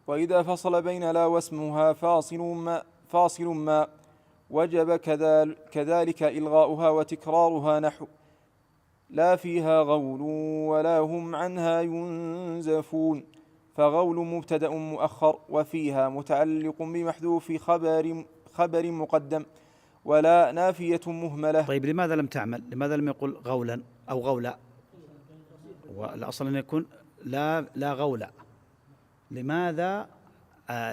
وإذا فصل بين لا واسمها فاصل ما وجب كذلك إلغاؤها وتكرارها، نحو لا فيها غول ولا هم عنها ينزفون. فغول مبتدأ مؤخر، وفيها متعلق بمحذوف خبر مقدم، ولا نافية مهملة. طيب، لماذا لم تعمل؟ لماذا لم يقل غولا أو غولا؟ والأصل أن يكون لا غولا. لماذا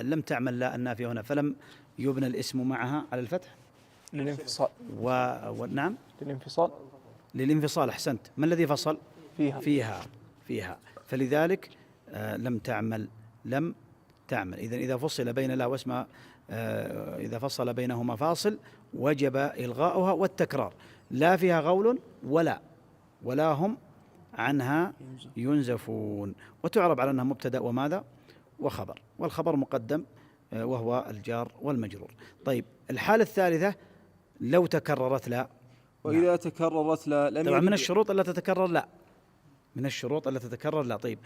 لم تعمل لا النافية هنا، فلم يبنى الاسم معها على الفتح؟ للانفصال. نعم، للانفصال. أحسنت. ما الذي فصل؟ فيها. فلذلك لم تعمل. إذن إذا فصل بين لا واسمها، إذا فصل بينهما فاصل وجب إلغاؤها والتكرار. لا فيها غول ولا هم عنها ينزفون، وتعرب على أنها مبتدأ وماذا؟ وخبر، والخبر مقدم وهو الجار والمجرور. طيب، الحالة الثالثة لو تكررت لا. وإذا تكررت لا لم طبعا من الشروط ألا تتكرر لا. طيب،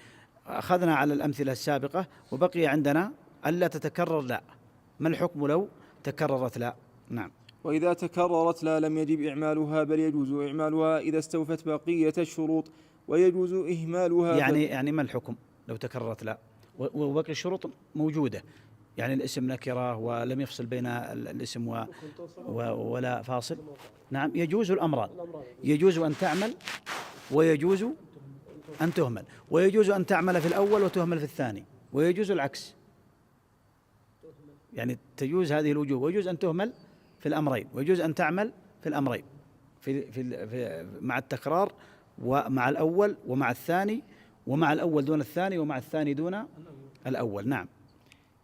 أخذنا على الأمثلة السابقة وبقي عندنا ألا تتكرر لا. ما الحكم لو تكررت لا؟ نعم. وإذا تكررت لا لم يجب إعمالها، بل يجوز إعمالها إذا استوفت بقية الشروط، ويجوز إهمالها. يعني ما الحكم لو تكررت لا وبقي الشروط موجودة؟ يعني الاسم نكرة ولم يفصل بين الاسم ولا فاصل. نعم، يجوز الأمران، يجوز أن تعمل ويجوز أن تهمل، ويجوز أن تعمل في الأول وتهمل في الثاني، ويجوز العكس، يعني تجوز هذه الوجوه، ويجوز أن تهمل في الأمرين، ويجوز أن تعمل في الأمرين في مع التكرار، ومع الأول ومع الثاني، ومع الأول دون الثاني، ومع الثاني دون الأول. نعم.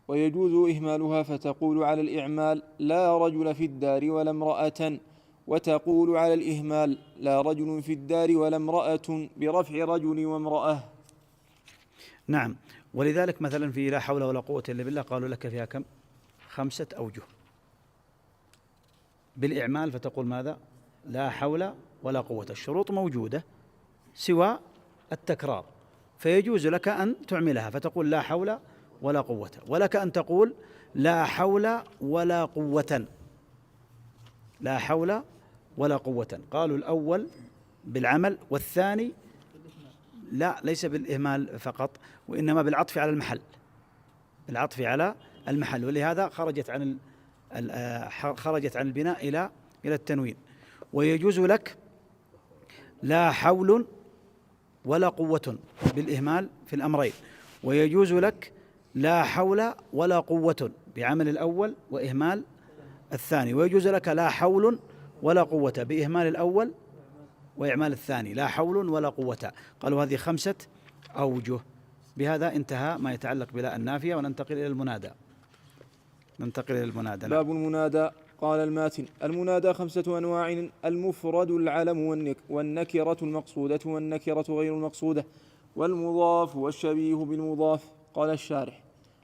ويجوز إهمالها، فتقول على الإعمال لا رجل في الدار ولا امرأة، وتقول على الإهمال لا رجل في الدار ولا امرأة، برفع رجل وامرأة. نعم. ولذلك مثلا في لا حول ولا قوة إلا بالله قالوا لك فيها كم؟ 5 أوجه بالإعمال، فتقول ماذا؟ لا حول ولا قوة. الشروط موجودة سوى التكرار، فيجوز لك أن تعملها فتقول لا حول ولا قوة، ولك أن تقول لا حول ولا قوة، لا حول ولا قوة. قالوا الأول بالعمل، والثاني لا، ليس بالإهمال فقط، وإنما بالعطف على المحل، ولهذا خرجت عن البناء إلى التنوين. ويجوز لك لا حول ولا قوة بالإهمال في الأمرين، ويجوز لك لا حول ولا قوة بعمل الأول وإهمال الثاني، ويجوز لك لا حول ولا قوة بإهمال الأول وإعمال الثاني، لا حول ولا قوة. قالوا هذه 5 أوجه. بهذا انتهى ما يتعلق بلا النافية، وننتقل إلى المنادى. باب المنادى. قال الماتن: المنادى 5 أنواع: المفرد، العلم، والنكرة المقصودة، والنكرة غير المقصودة، والمضاف، والشبيه بالمضاف. قال الشارح: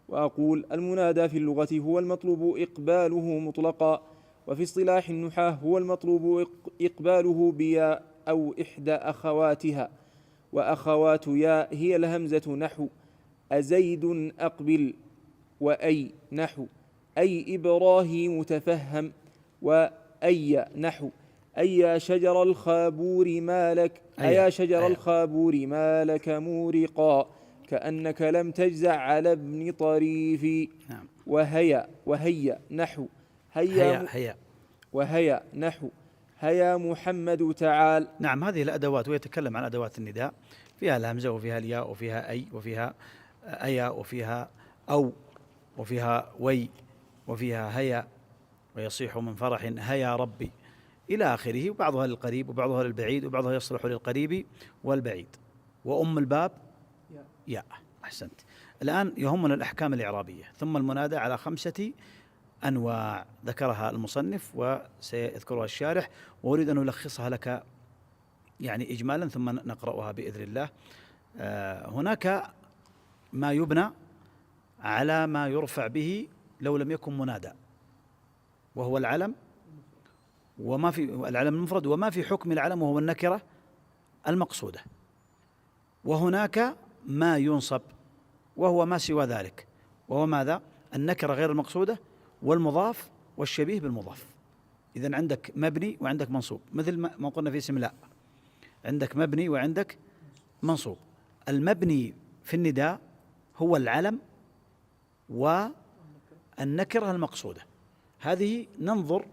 وأقول: المنادى في اللغة هو المطلوب إقباله مطلقا، وفي اصطلاح النحاة هو المطلوب إقباله بيا أو إحدى أخواتها، وأخوات يا هي الهمزة، نحو أزيد أقبل، وأي نحو أي إبراهيم تفهم، وأي نحو أي شجر الخابور ما لك، أيا شجر الخابور ما لك مورقا، كأنك لم تجزع على ابن طريف. نعم. وهي نحو وهي نحو هيا محمد تعال. نعم، هذه الأدوات، ويتكلم عن أدوات النداء، فيها الهمزة وفيها الياء وفيها أي وفيها أيا وفيها أو وفيها وي وفيها هيا ويصيح من فرح هيا ربي إلى آخره، وبعضها للقريب وبعضها للبعيد وبعضها يصلح للقريب والبعيد. وأم الباب ياء. أحسنت. الآن يهمنا الأحكام الإعرابية، ثم المنادى على 5 أنواع ذكرها المصنف وسيذكرها الشارح، وأريد أن ألخصها لك يعني إجمالا ثم نقرأها بإذن الله. هناك ما يبنى على ما يرفع به لو لم يكن منادى، وهو العلم، وما في العلم المفرد وما في حكم العلم وهو النكرة المقصودة. وهناك ما ينصب وهو ما سوى ذلك، وهو ماذا؟ النكرة غير المقصودة والمضاف والشبيه بالمضاف. إذن عندك مبني وعندك منصوب، مثل ما قلنا في اسم لا، عندك مبني وعندك منصوب. المبني في النداء هو العلم والنكرة المقصودة. هذه ننظر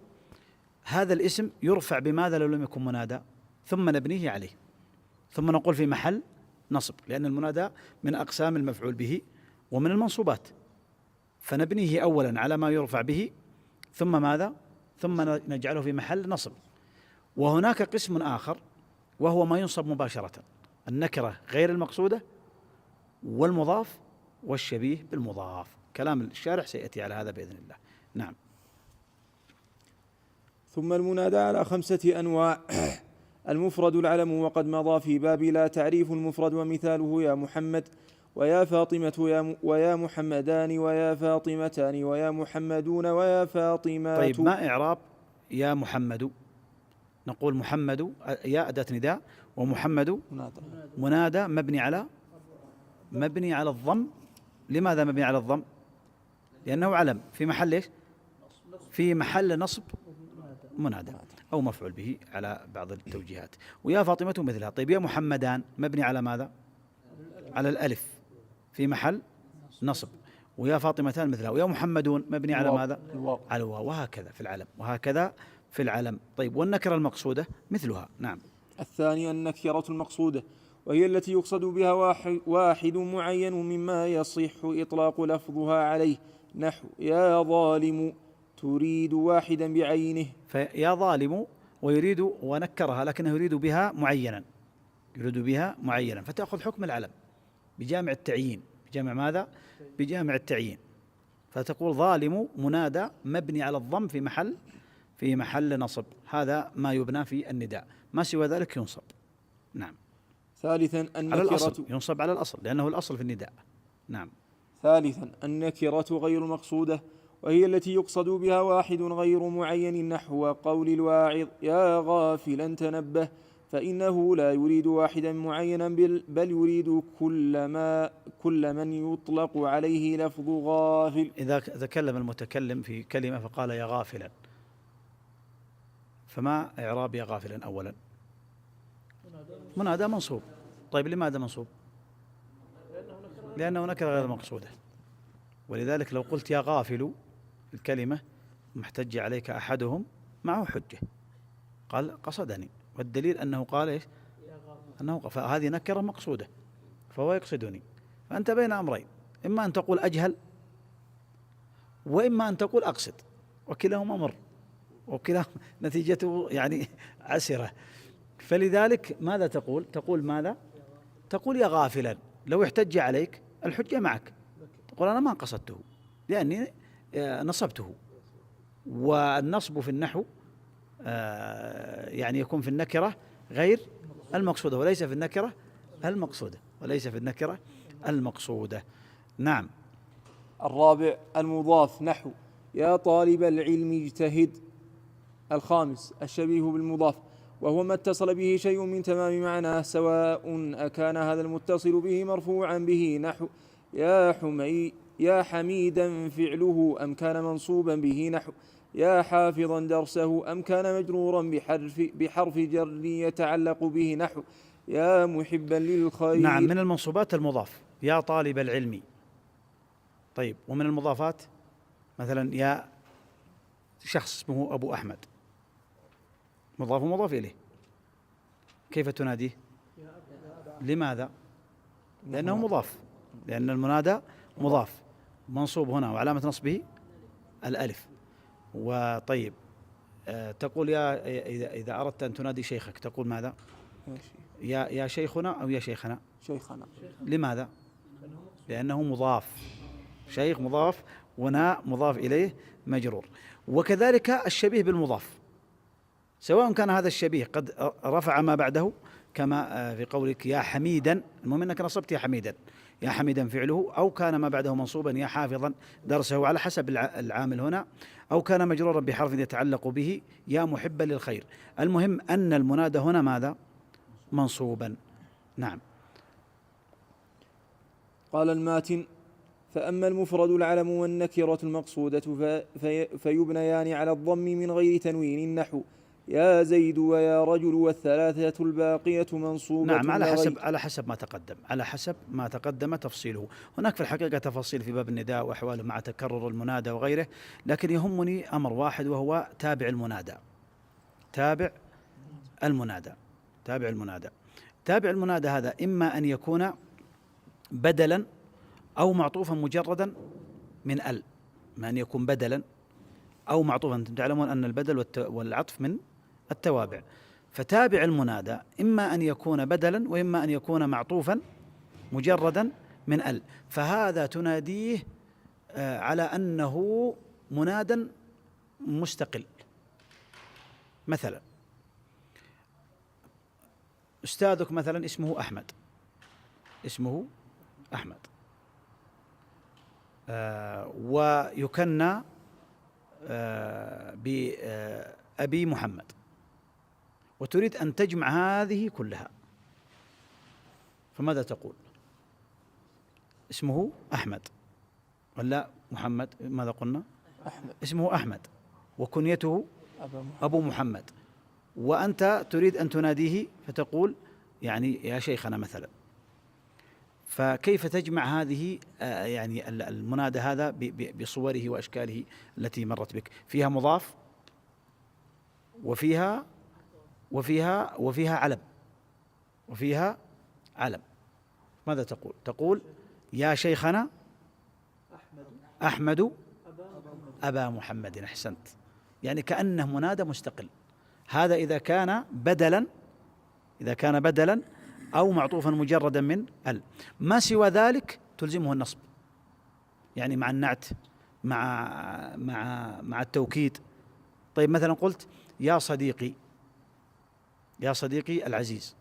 هذا الاسم يرفع بماذا لو لم يكن منادى، ثم نبنيه عليه، ثم نقول في محل نصب، لأن المنادى من أقسام المفعول به ومن المنصوبات، فنبنيه أولا على ما يرفع به، ثم ماذا؟ ثم نجعله في محل نصب. وهناك قسم آخر وهو ما ينصب مباشرة، النكرة غير المقصودة والمضاف والشبيه بالمضاف. كلام الشارح سيأتي على هذا بإذن الله. نعم. ثم المنادى على 5 أنواع: المفرد العلم، وقد مضى في باب لا تعريف المفرد، ومثاله يا محمد ويا فاطمة ويا محمدان ويا فاطمتان ويا محمدون ويا فاطمات. طيب، ما إعراب يا محمد؟ نقول محمد يا أداة نداء، ومحمد منادى مبني على الضم. لماذا مبني على الضم؟ لأنه علم في محل إيش؟ في محل نصب منادى أو مفعول به على بعض التوجيهات. ويا فاطمة مثلها. طيب، يا محمدان مبني على ماذا؟ على الألف في محل نصب. ويا فاطمتان مثلها. ويا محمدون مبني على ماذا؟ على الواو. وهكذا في العلم. طيب، والنكرة المقصودة مثلها. نعم. الثاني النكرة المقصودة، وهي التي يقصد بها واحد معين مما يصح إطلاق لفظها عليه، نحو يا ظالم تريد واحدا بعينه. فيا ظالم ويريد، ونكرها لكنه يريد بها معينا، فتأخذ حكم العلم بجامع التعيين. بجامع ماذا؟ بجامع التعيين. فتقول ظالم منادى مبني على الضم في محل نصب. هذا ما يبنى في النداء، ما سوى ذلك ينصب. نعم. ثالثا النكرة على الأصل، ينصب على الأصل لأنه الأصل في النداء. نعم. ثالثا النكرة غير المقصودة، وهي التي يقصد بها واحد غير معين، نحو قول الواعظ يا غافلا تنبه، فإنه لا يريد واحدا معينا بل يريد كل من يطلق عليه لفظ غافل. إذا تكلم المتكلم في كلمة فقال يا غافلا، فما إعراب يا غافلا؟ أولا منادى منصوب. طيب، لماذا منصوب؟ لأنه نكرة غير مقصودة. ولذلك لو قلت يا غافل الكلمة محتج عليك أحدهم معه حجة، قال قصدني، والدليل أنه قال إيش؟ فهذه نكرة مقصودة، فهو يقصدني. فأنت بين أمرين، إما أن تقول أجهل، وإما أن تقول أقصد، وكلاهما مر، وكلاهما نتيجته يعني عسرة. فلذلك ماذا تقول؟ تقول ماذا؟ تقول يا غافلا. لو احتج عليك الحجة معك، تقول أنا ما قصدته لأني نصبته، والنصب في النحو يعني يكون في النكرة غير المقصودة وليس في النكرة المقصودة، وليس في النكرة المقصودة. نعم. الرابع المضاف نحو يا طالب العلم اجتهد. الخامس الشبيه بالمضاف، وهو ما اتصل به شيء من تمام معناه، سواء أكان هذا المتصل به مرفوعا به نحو يا حميدا فعله، أم كان منصوبا به نحو يا حافظا درسه، أم كان مجرورا بحرف جر يتعلق به نحو يا محبا للخير. نعم، من المنصوبات المضاف يا طالب العلم. طيب، ومن المضافات مثلا يا شخص اسمه أبو أحمد، مضاف ومضاف إليه، كيف تناديه؟ لماذا؟ لأنه مضاف، لأن المنادى مضاف منصوب هنا وعلامة نصبه الألف. وطيب تقول يا إذا أردت أن تنادي شيخك تقول ماذا؟ يا شيخنا أو يا شيخنا؟ شيخنا. لماذا؟ لأنه مضاف، شيخ مضاف وناء مضاف إليه مجرور. وكذلك الشبيه بالمضاف، سواء كان هذا الشبيه قد رفع ما بعده كما في قولك يا حميدا، المهم أنك نصبت يا حميدا، يا حميدا فعله، أو كان ما بعده منصوبا يا حافظا درسه على حسب العامل هنا، أو كان مجرورا بحرف يتعلق به يا محبا للخير. المهم أن المنادى هنا ماذا؟ منصوبا. نعم. قال الماتن: فأما المفرد العلم والنكرة المقصودة فيبنيان على الضم من غير تنوين، النحو يا زيد ويا رجل، والثلاثة الباقية منصوبة. نعم، على حسب ما تقدم، على حسب ما تقدم تفصيله. هناك في الحقيقة تفاصيل في باب النداء وأحواله مع تكرر المنادى وغيره، لكن يهمني أمر واحد وهو تابع المنادى. تابع المنادى تابع المنادى تابع المنادى هذا إما أن يكون بدلا أو معطوفا مجردا من ال، ما أن يكون بدلا أو معطوفا. أنتم تعلمون أن البدل والعطف من التوابع، فتابع المنادى إما أن يكون بدلا وإما أن يكون معطوفا مجردا من ال، فهذا تناديه على أنه منادا مستقل. مثلا أستاذك مثلا اسمه أحمد، ويكنى بأبي محمد، وتريد أن تجمع هذه كلها، فماذا تقول؟ اسمه أحمد ولا محمد؟ ماذا قلنا؟ أحمد. اسمه أحمد وكنيته أبو محمد، وأنت تريد أن تناديه فتقول يعني يا شيخنا مثلا. فكيف تجمع هذه يعني المنادى هذا بصوره وأشكاله التي مرت بك؟ فيها مضاف وفيها علم. ماذا تقول؟ تقول يا شيخنا أحمد أبا محمد. أحسنت، يعني كأنه منادى مستقل. هذا إذا كان بدلا أو معطوفا مجردا من ال. ما سوى ذلك تلزمه النصب، يعني مع النعت، مع التوكيد. طيب مثلا قلت يا صديقي العزيز،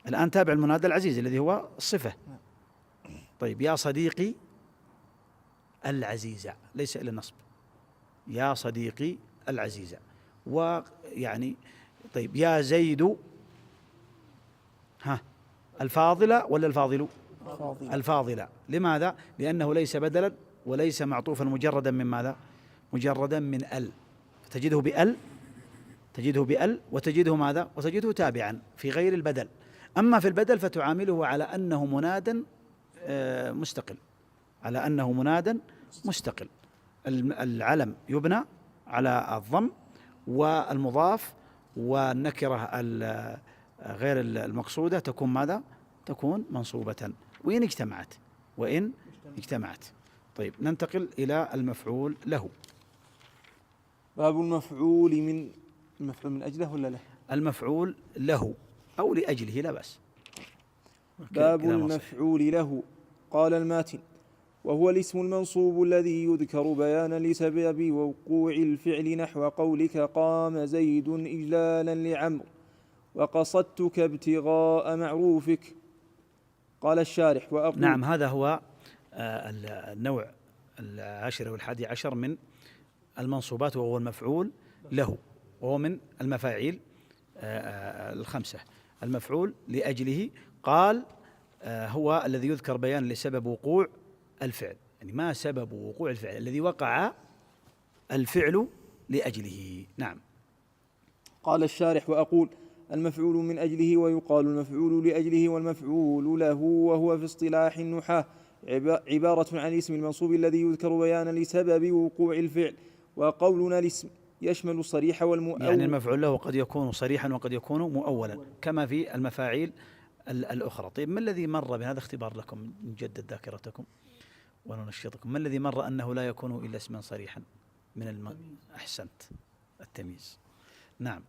الآن تابع المنادى العزيز الذي هو الصفة. طيب يا صديقي العزيز ليس إلا النصب، يا صديقي العزيز. ويعني طيب يا زيد الفاضلة ولا الفاضل؟ الفاضلة. لماذا؟ لأنه ليس بدلا وليس معطوفا مجردا من ماذا؟ مجردا من ال، تجده بأل وتجده ماذا؟ وتجده تابعا في غير البدل. أما في البدل فتعامله على أنه منادا مستقل، العلم يبنى على الضم، والمضاف والنكرة غير المقصودة تكون ماذا؟ تكون منصوبة وإن اجتمعت. طيب ننتقل إلى المفعول له. باب المفعول من أجله ولا له؟ المفعول له أو لأجله لا بأس. باب المفعول له. قال الماتن: وهو الاسم المنصوب الذي يذكر بيانا لسبب وقوع الفعل، نحو قولك قام زيد إجلالا لعمرو وقصدتك ابتغاء معروفك. قال الشارح وأقول نعم، هذا هو النوع 10 و11 من المنصوبات، وهو المفعول له، وهو من المفاعيل 5. المفعول لأجله قال هو الذي يذكر بيان لسبب وقوع الفعل، يعني ما سبب وقوع الفعل؟ الذي وقع الفعل لأجله. نعم. قال الشارح وأقول المفعول من أجله، ويقال المفعول لأجله والمفعول له، وهو في اصطلاح النحاة عبارة عن الاسم المنصوب الذي يذكر بيانا لسبب وقوع الفعل. وقولنا الاسم يشمل الصريح والمؤول، يعني المفعول له قد يكون صريحا وقد يكون مؤولا كما في المفاعيل الأخرى. طيب، ما الذي مر بهذا؟ اختبار لكم، نجدد ذاكرتكم وننشطكم. ما الذي مر أنه لا يكون إلا اسما صريحا من أحسنت، التمييز. نعم.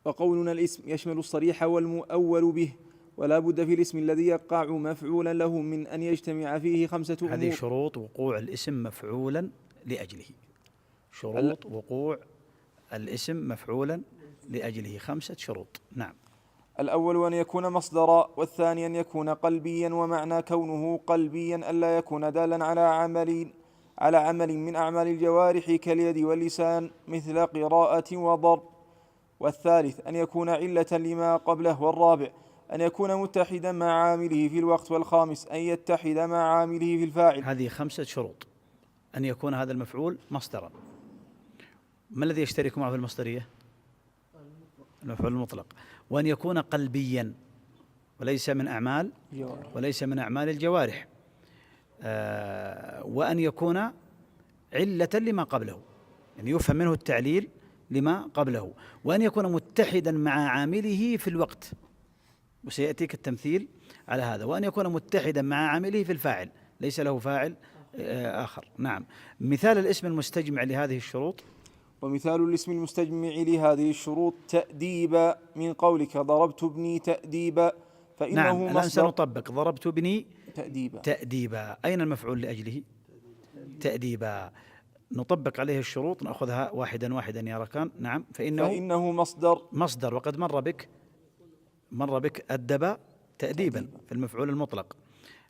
وقولنا الاسم يشمل الصريح والمؤول به، ولا بد في الاسم الذي يقع مفعولا له من أن يجتمع فيه 5 أمور. هذه شروط وقوع الاسم مفعولا لأجله، شروط وقوع الاسم مفعولا لأجله 5 شروط. نعم. الأول أن يكون مصدرا، والثاني أن يكون قلبيا، ومعنى كونه قلبيا ألا يكون دالا على عمل من أعمال الجوارح كاليد واللسان مثل قراءة وضرب. والثالث أن يكون علة لما قبله. والرابع أن يكون متحدا مع عامله في الوقت. والخامس أن يتحد مع عامله في الفاعل. هذه 5 شروط. أن يكون هذا المفعول مصدرا. ما الذي يشترك معه في المصدرية؟ المفعول المطلق. وأن يكون قلبيا وليس من أعمال الجوارح. وأن يكون علة لما قبله، يعني يفهم منه التعليل لما قبله. وأن يكون متحدا مع عامله في الوقت، وسيأتيك التمثيل على هذا. وأن يكون متحدا مع عامله في الفاعل، ليس له فاعل آخر. نعم. مثال الاسم المستجمع لهذه الشروط. ومثال الاسم المستجمع لهذه الشروط تأديبا، من قولك ضربت ابني تأديبا، فإنه نعم. الآن مصدر. سنطبق ضربت ابني تأديبا. أين المفعول لأجله؟ تأديبا. نطبق عليه الشروط، نأخذها واحدا واحدا يا ركان. نعم. فإنه مصدر، وقد مر بك أدب تأديبا في المفعول المطلق.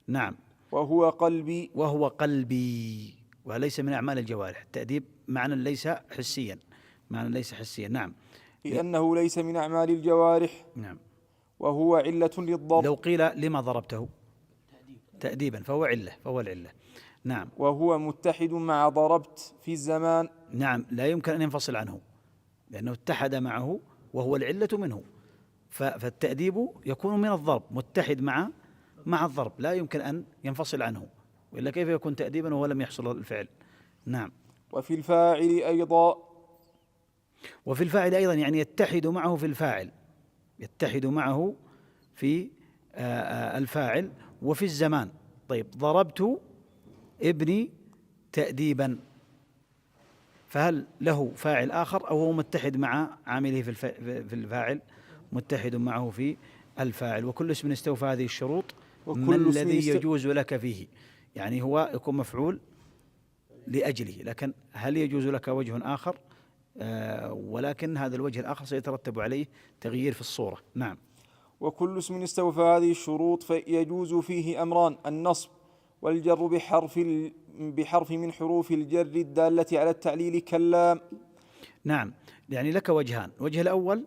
نعم. وهو قلبي وليس من أعمال الجوارح. التأديب معنى ليس حسيا، نعم. لأنه ليس من أعمال الجوارح. نعم. وهو علة للضرب. لو قيل لما ضربته تأديبا فهو العلة. نعم. وهو متحد مع ضربت في الزمان. نعم، لا يمكن أن ينفصل عنه، لأنه اتحد معه وهو العلة منه. فالتأديب يكون من الضرب، متحد مع الضرب، لا يمكن أن ينفصل عنه، وإلا كيف يكون تأديبا وهو لم يحصل الفعل؟ نعم. وفي الفاعل أيضا يعني يتحد معه في الفاعل وفي الزمان. طيب، ضربت ابني تأديبا، فهل له فاعل آخر أو هو متحد مع عامله في الفاعل؟ متحد معه في الفاعل. وكل اسم استوفى هذه الشروط ما الذي يجوز لك فيه؟ يعني هو يكون مفعول لأجله، لكن هل يجوز لك وجه آخر؟ ولكن هذا الوجه الآخر سيترتب عليه تغيير في الصورة. نعم. وكل اسم استوفى هذه الشروط فيجوز فيه أمران: النصب والجر بحرف من حروف الجر الدالة على التعليل كاللام. نعم. يعني لك وجهان: الوجه الأول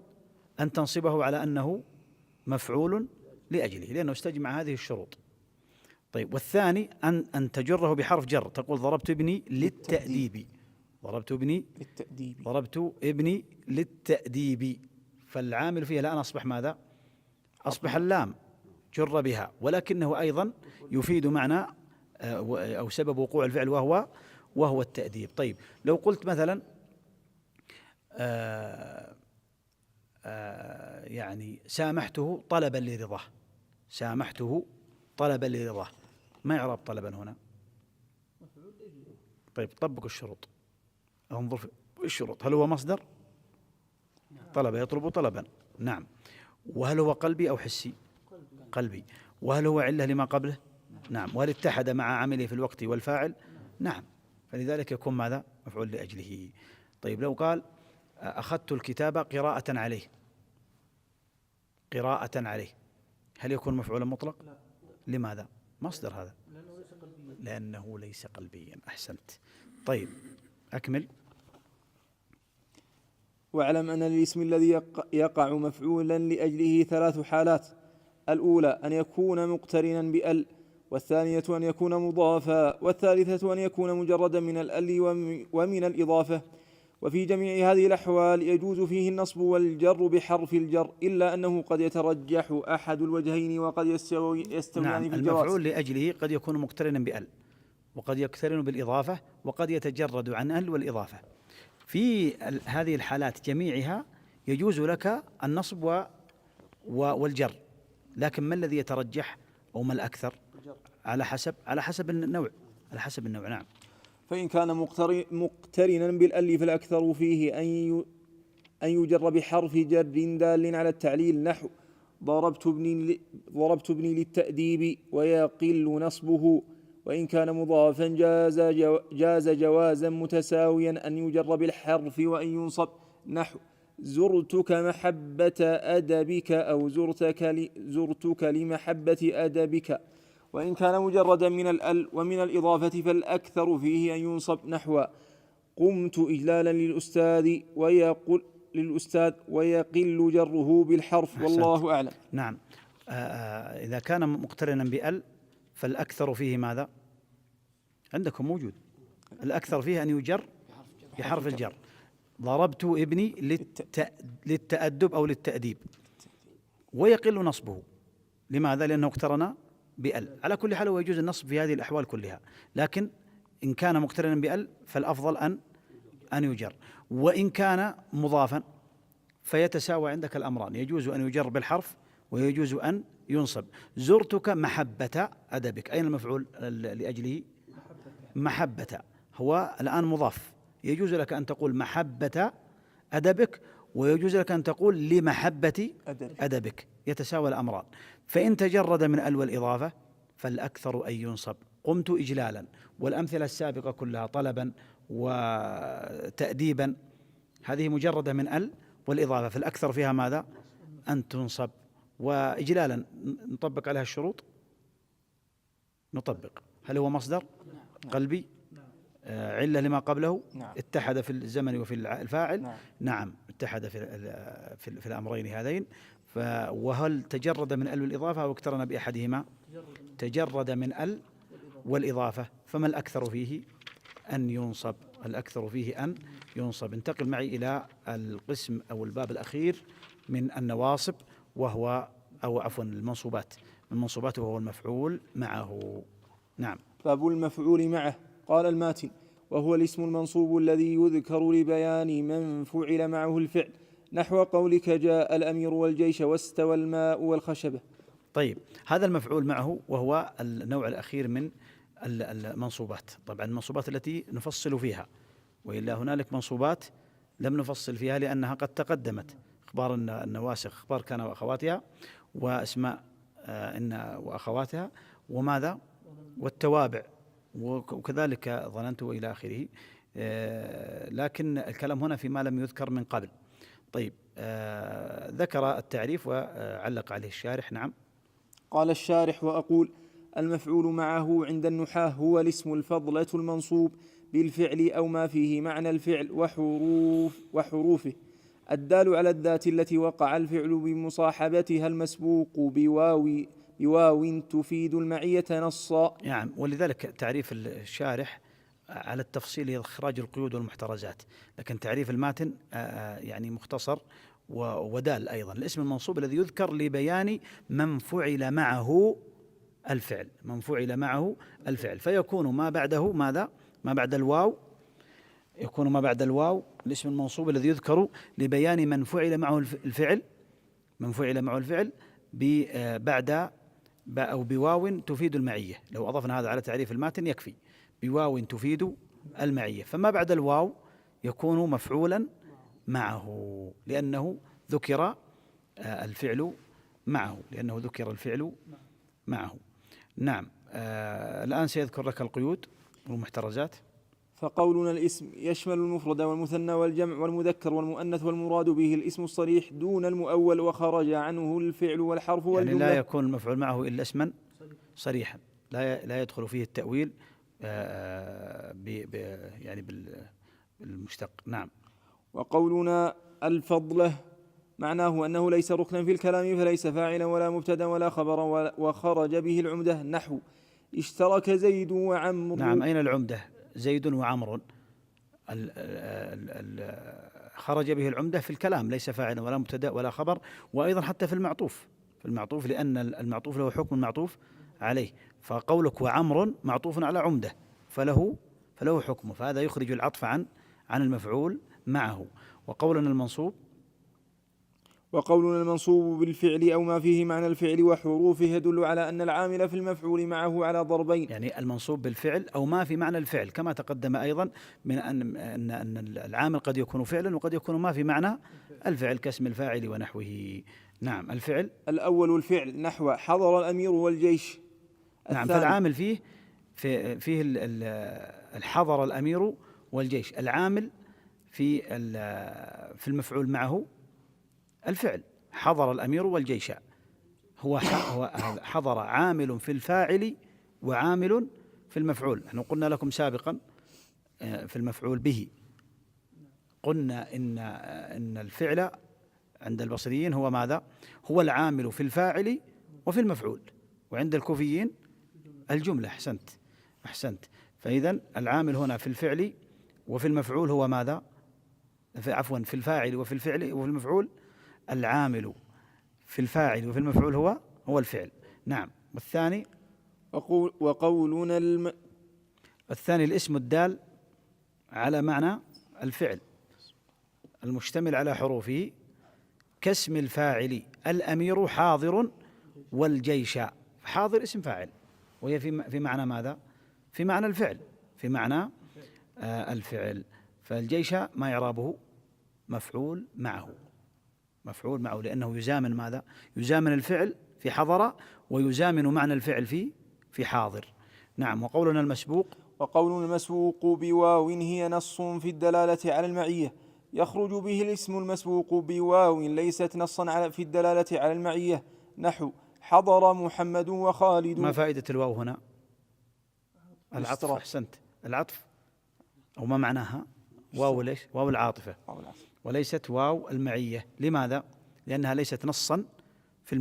أن تنصبه على أنه مفعول لأجله لأنه استجمع هذه الشروط. طيب، والثاني أن تجره بحرف جر، تقول ضربت ابني للتأديب. ضربت ابني للتأديب، فالعامل فيها الآن أصبح ماذا؟ أصبح اللام جر بها، ولكنه أيضا يفيد معنى أو سبب وقوع الفعل وهو التأديب. طيب، لو قلت مثلا يعني سامحته طلبا لرضاه، ما يعرب طلبا هنا؟ طيب، طبق الشروط، انظر في الشروط. هل هو مصدر؟ طلب يطلب طلبا. نعم. وهل هو قلبي أو حسي؟ قلبي. وهل هو علة لما قبله؟ نعم. وهل اتحد مع عامله في الوقت والفاعل؟ نعم. فلذلك يكون ماذا؟ مفعول لأجله. طيب لو قال أخذت الكتاب قراءة عليه، قراءة عليه، هل يكون مفعولا مطلق؟ لا. لماذا؟ مصدر هذا، لأنه ليس قلبيا. أحسنت. طيب أكمل. واعلم أن الاسم الذي يقع مفعولا لأجله 3 حالات: الأولى أن يكون مقترنا بأل، والثانية أن يكون مضافا، والثالثة أن يكون مجردا من الأل ومن الإضافة. وفي جميع هذه الأحوال يجوز فيه النصب والجر بحرف الجر، إلا أنه قد يترجح أحد الوجهين وقد يستويان في الجواز. المفعول لأجله قد يكون مقترنا بأل، وقد يقترن بالإضافة، وقد يتجرد عن أل والإضافة. في هذه الحالات جميعها يجوز لك النصب والجر، لكن ما الذي يترجح أو ما الأكثر؟ على حسب النوع، على حسب النوع. نعم. فإن كان مقترنا بالأل فالأكثر فيه أن يجر بحرف جر دال على التعليل، نحو ضربت ابني للتأديب ويقل نصبه. وإن كان مضافا جاز جوازا متساويا أن يجر بالحرف وأن ينصب، نحو زرتك محبة أدبك أو زرتك لمحبة أدبك. وإن كان مجردا من الأل ومن الإضافة فالأكثر فيه أن ينصب، نحو قمت إجلالا للأستاذ ويقل جره بالحرف. والله أعلم. نعم. إذا كان مقترنا بأل فالأكثر فيه ماذا؟ عندكم موجود الأكثر فيه أن يجر بحرف الجر. ضربت ابني للتأدب أو للتأديب، ويقل نصبه. لماذا؟ لأنه اقترن بأل. على كل حال هو يجوز النصب في هذه الأحوال كلها، لكن إن كان مقترنا بأل فالأفضل أن يجر. وإن كان مضافا فيتساوى عندك الأمران، يجوز أن يجر بالحرف ويجوز أن ينصب. زرتك محبة أدبك، أين المفعول لأجله؟ محبة. هو الآن مضاف، يجوز لك أن تقول محبة أدبك، ويجوز لك أن تقول لمحبة أدبك، يتساوى الأمران. فإن تجرد من ال والإضافة فالأكثر أن ينصب. قمت إجلالا، والأمثلة السابقة كلها طلبا وتأديبا هذه مجردة من ال والإضافة، فالأكثر فيها ماذا؟ أن تنصب. وإجلالا نطبق عليها الشروط، نطبق. هل هو مصدر قلبي؟ علة لما قبله؟ اتحد في الزمن وفي الفاعل؟ نعم اتحد في الأمرين هذين. وهل تجرد من ال والإضافة أو اقترن بأحدهما؟ تجرد من ال والإضافة، فما الأكثر فيه؟ أن ينصب. الأكثر فيه أن ينصب. انتقل معي إلى القسم أو الباب الأخير من النواصب، وهو المنصوبات. المنصوبات وهو المفعول معه. نعم. باب المفعول معه. قال الماتن: وهو الاسم المنصوب الذي يذكر لبيان من فعل معه الفعل، نحو قولك جاء الأمير والجيش واستوى الماء والخشبة. طيب هذا المفعول معه وهو النوع الأخير من المنصوبات. طبعا المنصوبات التي نفصل فيها، وإلا هنالك منصوبات لم نفصل فيها لأنها قد تقدمت. أخبار النواسخ، أخبار كان وأخواتها، وأسماء إن وأخواتها، وماذا؟ والتوابع، وكذلك ظننت إلى آخره. لكن الكلام هنا فيما لم يذكر من قبل. طيب ذكر التعريف وعلق عليه الشارح. نعم. قال الشارح: وأقول المفعول معه عند النحاة هو الاسم الفضلة المنصوب بالفعل أو ما فيه معنى الفعل وحروفه الدال على الذات التي وقع الفعل بمصاحبتها المسبوق بواو تفيد المعية نصا. نعم. ولذلك تعريف الشارح على التفصيل إخراج القيود والمحترزات، لكن تعريف الماتن يعني مختصر ودال. أيضا الاسم المنصوب الذي يذكر لبيان من فعل معه الفعل، من فعل معه الفعل، فيكون ما بعده ماذا؟ ما بعد الواو، يكون ما بعد الواو الاسم المنصوب الذي يذكر لبيان من فعل معه الفعل، من فعل معه الفعل بعد أو بواو تفيد المعية. لو أضفنا هذا على تعريف الماتن يكفي، بواو تفيد المعية. فما بعد الواو يكون مفعولا معه لأنه ذكر الفعل معه، لأنه ذكر الفعل معه. نعم. الآن سيذكر لك القيود والمحترزات. فقولنا الاسم يشمل المفرد والمثنى والجمع والمذكر والمؤنث، والمراد به الاسم الصريح دون المؤول، وخرج عنه الفعل والحرف والجملة. يعني لا يكون المفعول معه إلا اسما صريحا، لا يدخل فيه التأويل يعني بالمشتق. نعم. وقولنا الفضلة معناه أنه ليس ركنا في الكلام، فليس فاعلا ولا مبتدا ولا خبرا، وخرج به العمدة، نحو اشترك زيد وعمرو. نعم. أين العمدة؟ زيد وعمر. خرج به العمدة في الكلام، ليس فاعلا ولا مبتدا ولا خبر. وأيضا حتى في المعطوف لأن المعطوف له حكم المعطوف عليه، فقولك وعمر معطوف على عمدة فله حكمه، فهذا يخرج العطف عن المفعول معه. وقولنا المنصوب بالفعل أو ما فيه معنى الفعل وحروفه يدل على أن العامل في المفعول معه على ضربين. يعني المنصوب بالفعل أو ما في معنى الفعل، كما تقدم أيضا من أن العامل قد يكون فعلا وقد يكون ما في معنى الفعل كاسم الفاعل ونحوه. نعم. الفعل الأول الفعل نحو حضر الأمير والجيش. نعم. فالعامل فيه الحضر الأمير والجيش. العامل في المفعول معه الفعل. حضر الأمير والجيش هو حضر عامل في الفاعل وعامل في المفعول. نحن قلنا لكم سابقا في المفعول به، قلنا إن الفعل عند البصريين هو ماذا؟ هو العامل في الفاعل وفي المفعول، وعند الكوفيين الجملة. أحسنت. فإذا العامل هنا في الفعل وفي المفعول هو ماذا؟ في الفاعل وفي الفعل وفي المفعول. العامل في الفاعل وفي المفعول هو الفعل. نعم. والثاني وقولنا الثاني الاسم الدال على معنى الفعل المشتمل على حروفه، كاسم الفاعل الأمير حاضر والجيش. حاضر اسم فاعل، وهي في معنى ماذا؟ في معنى الفعل، في معنى الفعل. فالجيش ما إعرابه؟ مفعول معه لأنه يزامن ماذا؟ يزامن الفعل في حضر ويزامن معنى الفعل في حاضر. نعم. وقولنا المسبوق بواو هي نص في الدلالة على المعية، يخرج به الاسم المسبوق بواو ليست نصا في الدلالة على المعية، نحو حضر محمد وخالد. ما فائدة الواو هنا؟ العطف. أحسنت. العطف أو ما معناها؟ واو ليش؟ واو العاطفة وليست واو المعية. لماذا؟ لأنها ليست نصا في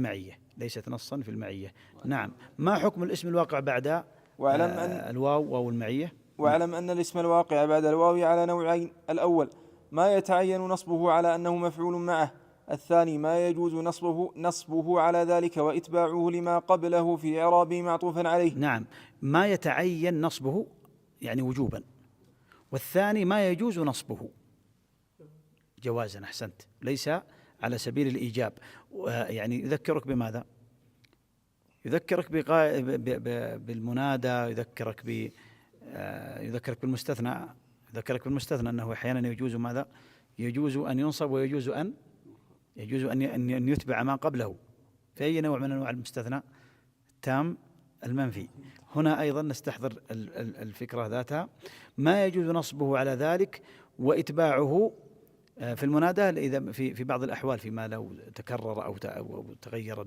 المعية. نعم. ما حكم الاسم الواقع بعد الواو واو المعية؟ واعلم أن الاسم الواقع بعد الواو على نوعين: الأول ما يتعين نصبه على أنه مفعول معه، الثاني ما يجوز نصبه على ذلك وإتباعه لما قبله في إعرابه معطوفا عليه. نعم. ما يتعين نصبه يعني وجوبا، والثاني ما يجوز نصبه جوازا. أحسنت. ليس على سبيل الإيجاب. يعني يذكرك بماذا؟ يذكرك بالمنادى، يذكرك بالمستثنى أنه أحيانا يجوز ماذا؟ يجوز أن ينصب ويجوز أن يتبع ما قبله. في أي نوع من أنواع المستثنى؟ تام المنفي. هنا أيضا نستحضر الفكرة ذاتها. ما يجوز نصبه على ذلك وإتباعه في المنادى إذا في بعض الأحوال، فيما لو تكرر أو تغير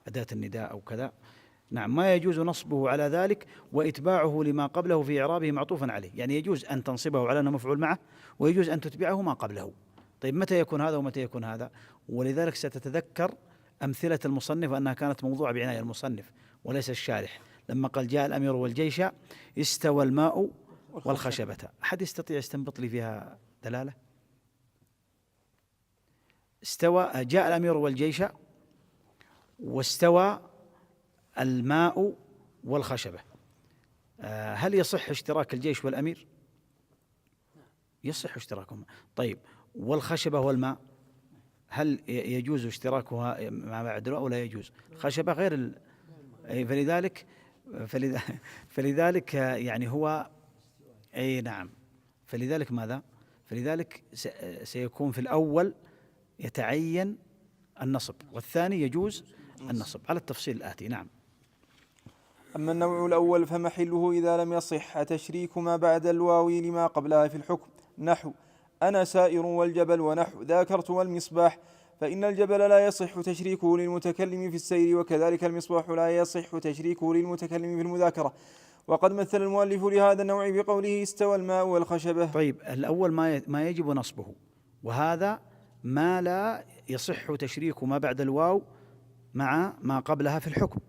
أداة النداء أو كذا. نعم. ما يجوز نصبه على ذلك وإتباعه لما قبله في إعرابه معطوفا عليه. يعني يجوز أن تنصبه على أنه مفعول معه، ويجوز أن تتبعه ما قبله. طيب متى يكون هذا ومتى يكون هذا؟ ولذلك ستتذكر أمثلة المصنف أنها كانت موضوعة بعناية المصنف وليس الشارح، لما قال جاء الأمير والجيش استوى الماء والخشبة. أحد يستطيع يستنبط لي فيها دلالة؟ جاء الأمير والجيش واستوى الماء والخشبة. هل يصح اشتراك الجيش والأمير؟ يصح اشتراكهما. طيب والخشبة والماء هل يجوز اشتراكها مع بعض أو لا يجوز؟ الخشبة غير فلذلك يعني هو نعم. فلذلك ماذا؟ فلذلك سيكون في الأول يتعين النصب، والثاني يجوز النصب على التفصيل الآتي. نعم. أما النوع الأول فمحله إذا لم يصح تشريك ما بعد الواو لما قبلها في الحكم، نحو أنا سائر والجبل، ونحو ذاكرت والمصباح، فإن الجبل لا يصح تشريكه للمتكلم في السير، وكذلك المصباح لا يصح تشريكه للمتكلم في المذاكرة. وقد مثل المؤلف لهذا النوع بقوله استوى الماء والخشبة. طيب، الأول ما يجب نصبه، وهذا ما لا يصح تشريك ما بعد الواو مع ما قبلها في الحكم.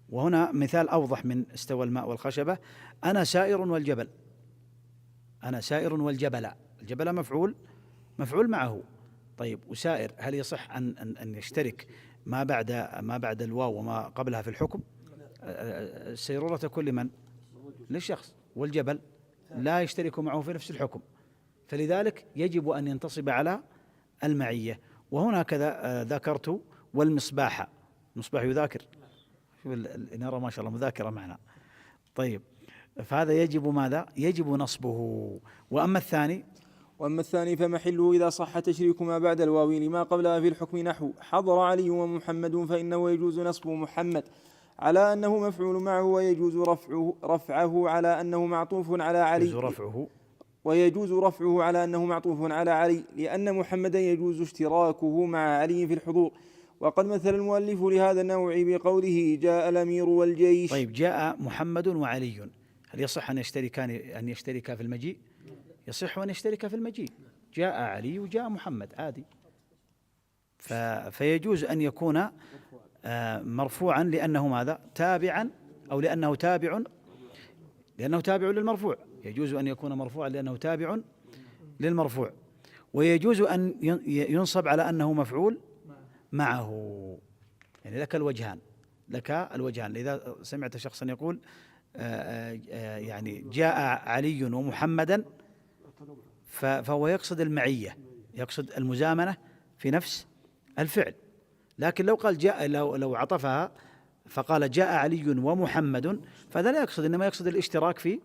وهنا مثال أوضح من استوى الماء والخشبة: أنا سائر والجبل. أنا سائر والجبل، الجبل مفعول معه. طيب، وسائر هل يصح أن يشترك ما بعد الواو وما قبلها في الحكم؟ السيرورة تكون لمن؟ للشخص. والجبل لا يشترك معه في نفس الحكم، فلذلك يجب أن ينتصب على المعية. وهنا كذا ذكرت والمصباح، المصباح يذاكر، نرى ما شاء الله مذاكرة معنا. طيب، فهذا يجب ماذا؟ يجب نصبه. وأما الثاني فمحله إذا صح تشريك ما بعد الواو لما قبلها في الحكم، نحو حضر علي ومحمد، فإنه يجوز نصب محمد على أنه مفعول معه، ويجوز رفعه على أنه معطوف على علي، ويجوز رفعه على أنه معطوف على علي، لأن محمدا يجوز اشتراكه مع علي في الحضور. وقد مثل المؤلف لهذا النوع بقوله جاء الأمير والجيش. طيب، جاء محمد وعلي، هل يصح أن يشتركا في المجيء؟ يصح أن يشتركا في المجيء. جاء علي وجاء محمد عادي، فيجوز أن يكون مرفوعا لأنه ماذا؟ تابعا، أو لأنه تابع للمرفوع. يجوز أن يكون مرفوعا لأنه تابع للمرفوع، ويجوز أن ينصب على أنه مفعول معه. يعني لك الوجهان. إذا سمعت شخصا يقول يعني جاء علي ومحمدا، فهو يقصد المعية، يقصد المزامنة في نفس الفعل. لكن لو قال لو عطفها فقال جاء علي ومحمد، فهذا لا يقصد، إنما يقصد الاشتراك في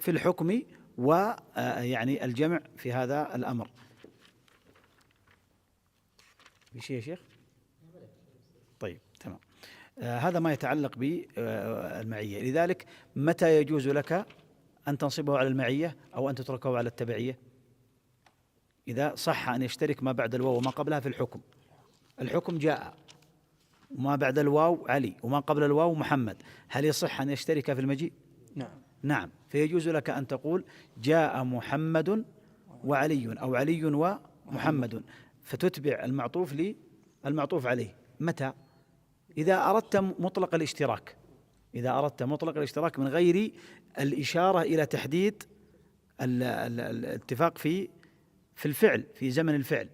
الحكم ويعني الجمع في هذا الأمر. بشيء يا شيخ؟ طيب، تمام. هذا ما يتعلق بالمعية. لذلك متى يجوز لك أن تنصبه على المعية أو أن تتركه على التبعية؟ إذا صح أن يشترك ما بعد الواو وما قبلها في الحكم جاء، وما بعد الواو علي، وما قبل الواو محمد، هل يصح أن يشترك في المجيء؟ نعم. فيجوز لك أن تقول جاء محمد وعلي، أو علي ومحمد، فتتبع المعطوف عليه. متى؟ إذا أردت مطلق الاشتراك من غير الإشارة إلى تحديد الاتفاق في الفعل، في زمن الفعل.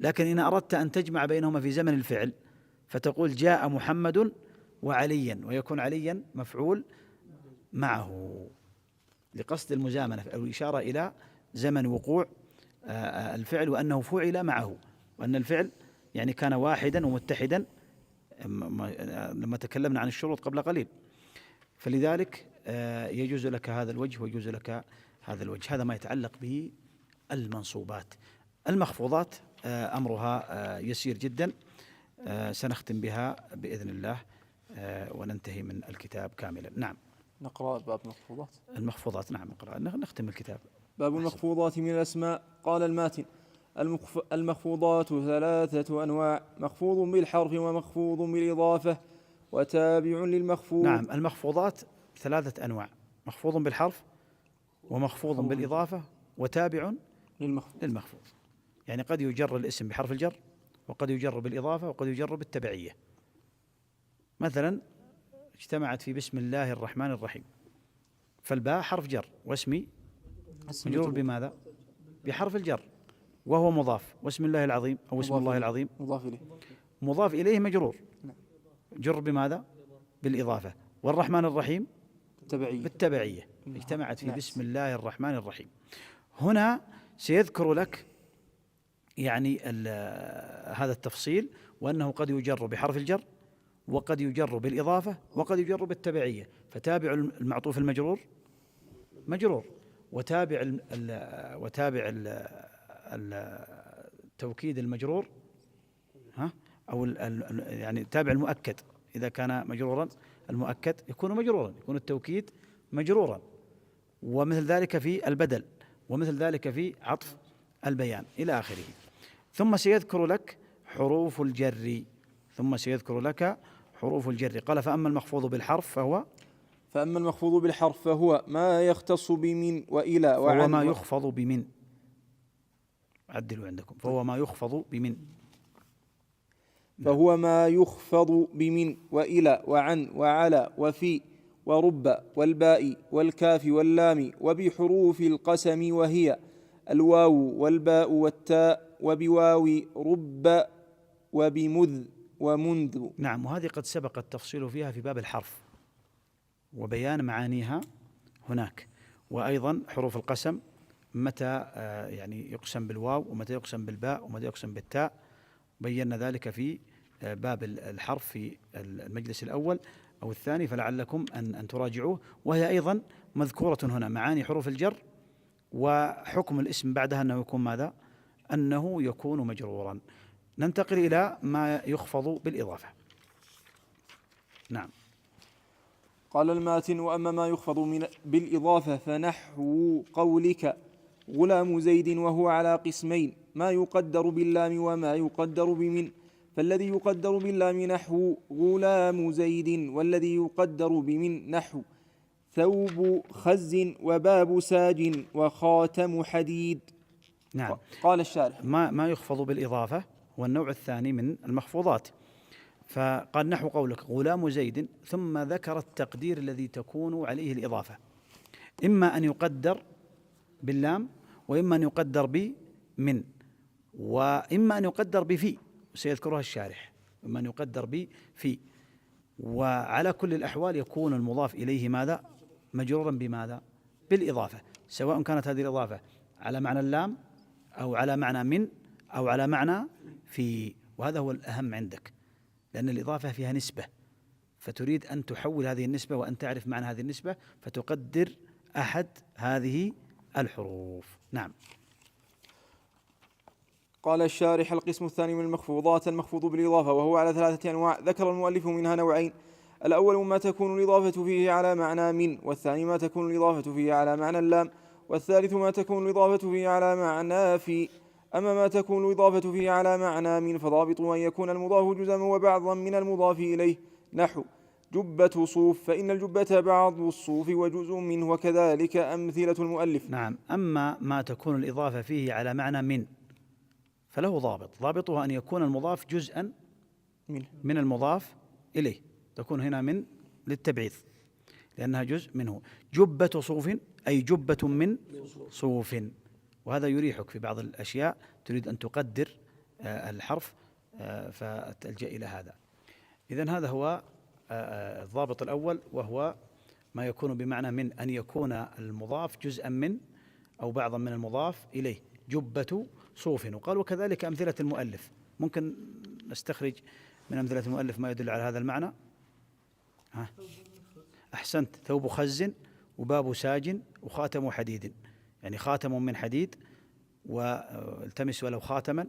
لكن إن أردت أن تجمع بينهما في زمن الفعل فتقول جاء محمد وعليا، ويكون عليا مفعول معه لقصد المزامنة أو الإشارة إلى زمن وقوع الفعل، وأنه فعل معه، وأن الفعل يعني كان واحدا ومتحدا لما تكلمنا عن الشروط قبل قليل. فلذلك يجوز لك هذا الوجه ويجوز لك هذا الوجه. هذا ما يتعلق بالمنصوبات. المخفوضات أمرها يسير جدا، سنختم بها بإذن الله وننتهي من الكتاب كاملا. نعم، نقرأ باب المخفوضات. نعم، نختم الكتاب. باب المخفوضات من الأسماء. قال الماتن: المخفوضات 3 أنواع: مخفوض بالحرف، ومخفوض بالإضافة، وتابع للمخفوض. نعم، المخفوضات 3 أنواع: مخفوض بالحرف، ومخفوض بالإضافة، وتابع للمخفوض. يعني قد يجر الاسم بحرف الجر، وقد يجر بالإضافة، وقد يجر بالتبعية. مثلا اجتمعت في بسم الله الرحمن الرحيم، فالباء حرف جر، واسمي مجرور بماذا؟ بحرف الجر، وهو مضاف. واسم الله العظيم أو اسم الله العظيم مضاف إليه مجرور، جر بماذا؟ بالإضافة. والرحمن الرحيم بالتبعية. اجتمعت في بسم الله الرحمن الرحيم. هنا سيذكر لك يعني هذا التفصيل، وأنه قد يجر بحرف الجر، وقد يجر بالإضافة، وقد يجر بالتبعية. فتابع المعطوف المجرور مجرور، وتابع التوكيد المجرور أو يعني تابع المؤكد إذا كان مجرورا المؤكد يكون مجرورا، يكون التوكيد مجرورا، ومثل ذلك في البدل، ومثل ذلك في عطف البيان إلى آخره. ثم سيذكر لك حروف الجر، ثم سيذكر لك حروف الجر. قال فأما المخفوض بالحرف فأما المخفوض بالحرف فهو ما يختص بمن وإلى وعن، فهو ما يخفض بمن. عدلوا عندكم، فهو ما يخفض بمن. فهو ما يخفض بمن وإلى وعن وعلى وفي ورب والباء والكاف واللام وبحروف القسم وهي الواو والباء والتاء وبواو رب وبمذ ومنذ. نعم، وهذه قد سبق التفصيل فيها في باب الحرف وبيان معانيها هناك. وأيضا حروف القسم متى يعني يقسم بالواو، ومتى يقسم بالباء، ومتى يقسم بالتاء، بينا ذلك في باب الحرف في المجلس الأول أو الثاني، فلعلكم أن تراجعوه. وهي أيضا مذكورة هنا، معاني حروف الجر وحكم الاسم بعدها أنه يكون ماذا؟ أنه يكون مجرورا. ننتقل إلى ما يخفض بالإضافة. نعم. قال الماتن وأما ما يخفض بالإضافة فنحو قولك غلام زيد، وهو على قسمين: ما يقدر باللام وما يقدر بمن. فالذي يقدر باللام نحو غلام زيد، والذي يقدر بمن نحو ثوب خز وباب ساج وخاتم حديد. نعم. قال الشارح ما يخفض بالإضافة هو النوع الثاني من المخفوضات. فقال نحو قولك غلام زيد، ثم ذكر التقدير الذي تكون عليه الإضافة، إما أن يقدر باللام، وإما أن يقدر بمن، وإما أن يقدر بفي، سيذكرها الشارح، إما أن يقدر بفي. وعلى كل الأحوال يكون المضاف إليه ماذا؟ مجرورا بماذا؟ بالإضافة، سواء كانت هذه الإضافة على معنى اللام أو على معنى من أو على معنى في. وهذا هو الأهم عندك، لأن الإضافة فيها نسبة، فتريد أن تحول هذه النسبة وأن تعرف معنى هذه النسبة، فتقدر أحد هذه الحروف. نعم. قال الشارح القسم الثاني من المخفوضات المخفوض بالإضافة، وهو على 3 أنواع. ذكر المؤلف منها نوعين: الأول ما تكون الإضافة فيه على معنى من، والثاني ما تكون الإضافة فيه على معنى اللام، والثالث ما تكون الإضافة فيه على معنى في. أما ما تكون الإضافة فيه على معنى من فضابطه أن يكون المضاف جزءا وبعضا من المضاف إليه، نحو جبة صوف، فإن الجبة بعض الصوف وجزء منه، وكذلك أمثلة المؤلف. نعم. أما ما تكون الإضافة فيه على معنى من فله ضابطه أن يكون المضاف جزءا من المضاف إليه، تكون هنا من للتبعيض لأنها جزء منه. جبة صوف أي جبة من صوف، وهذا يريحك في بعض الأشياء تريد أن تقدر الحرف، فتلجأ إلى هذا. إذن هذا هو الضابط الأول، وهو ما يكون بمعنى من، أن يكون المضاف جزءا من أو بعضا من المضاف إليه. جبة صوف. وقال وكذلك أمثلة المؤلف. ممكن نستخرج من أمثلة المؤلف ما يدل على هذا المعنى. أحسنت. ثوب خز وباب ساج وخاتم حديد، يعني خاتم من حديد، والتمس ولو خاتما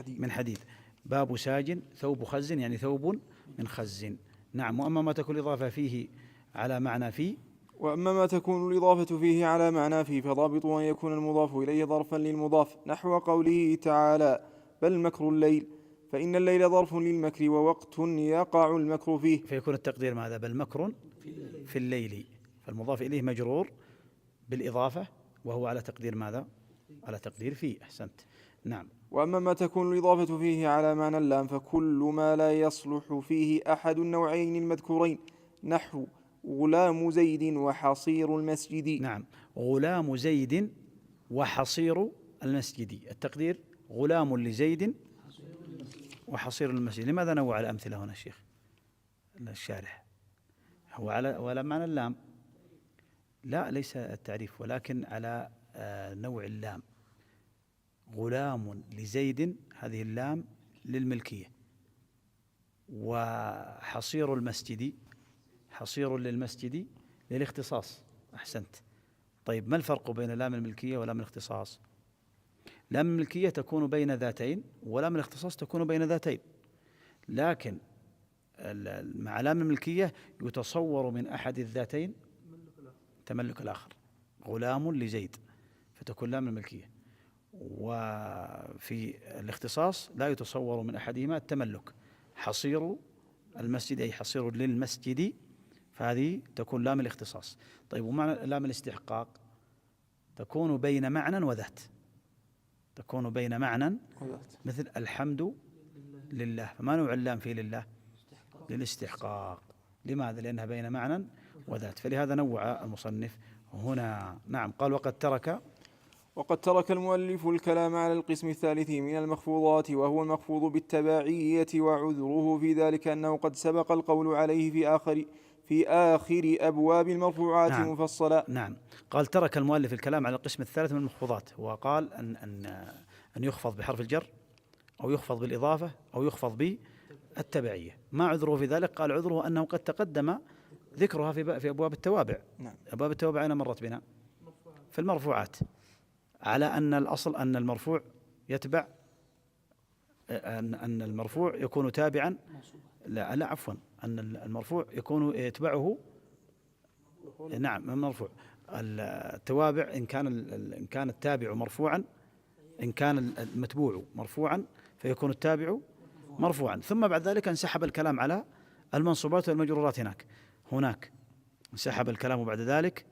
من حديد. باب ساج ثوب خز يعني ثوب من خز. نعم. وأما ما تكون الإضافة فيه على معنى في، وأما ما تكون الإضافة فيه على معنى في فضابطه أن يكون المضاف إليه ظرفا للمضاف، نحو قوله تعالى بل مكر الليل، فإن الليل ظرف للمكر ووقت يقع المكر فيه. فيكون التقدير ماذا؟ بل مكر في الليل، فالمضاف إليه مجرور بالإضافة، وهو على تقدير ماذا؟ على تقدير فيه. أحسنت. نعم. وأما ما تكون الإضافة فيه على معنى اللام فكل ما لا يصلح فيه أحد النوعين المذكورين، نحو غلام زيد وحصير المسجد. نعم. غلام زيد وحصير المسجد، التقدير غلام لزيد وحصير المسجد. لماذا نوع الأمثلة هنا الشيخ الشارح؟ هو على معنى اللام؟ لا، ليس التعريف، ولكن على نوع اللام. غلام لزيد، هذه اللام للملكية. وحصير المسجد، حصير للمسجد للاختصاص. أحسنت. طيب، ما الفرق بين لام الملكية ولام الاختصاص؟ لام الملكية تكون بين ذاتين، ولام الاختصاص تكون بين ذاتين، لكن مع لام الملكية يتصور من أحد الذاتين تملك الآخر. غلام لزيد فتكون لام الملكية. وفي الاختصاص لا يتصور من أحدهما التملك. حصير المسجد أي حصير للمسجد، فهذه تكون لام الاختصاص. طيب ومعنى لام الاستحقاق؟ تكون بين معنى وذات. تكون بين معنى مثل الحمد لله، فما نوع اللام في لله؟ للاستحقاق. لماذا؟ لأنها بين معنى وذات، فلهذا نوع المصنف هنا. نعم. قال وقد ترك المؤلف الكلام على القسم الثالث من المخفوضات، وهو المخفوض بالتبعية، وعذره في ذلك أنه قد سبق القول عليه في آخر أبواب المرفوعات مفصلا. نعم. قال ترك المؤلف الكلام على القسم الثالث من المخفوضات، وقال أن يخفض بحرف الجر أو يخفض بالإضافة أو يخفض بالتبعية. ما عذره في ذلك؟ قال عذره أنه قد تقدم ذكرها في أبواب التوابع. نعم. أبواب التوابع أين مرت بنا؟ في المرفوعات، على أن الأصل أن المرفوع يتبع، أن المرفوع يكون تابعا، لا عفوا، أن المرفوع يكون يتبعه. نعم المرفوع. التوابع إن كان التابع مرفوعا، إن كان المتبوع مرفوعا فيكون التابع مرفوعا. ثم بعد ذلك انسحب الكلام على المنصوبات والمجرورات. هناك انسحب الكلام بعد ذلك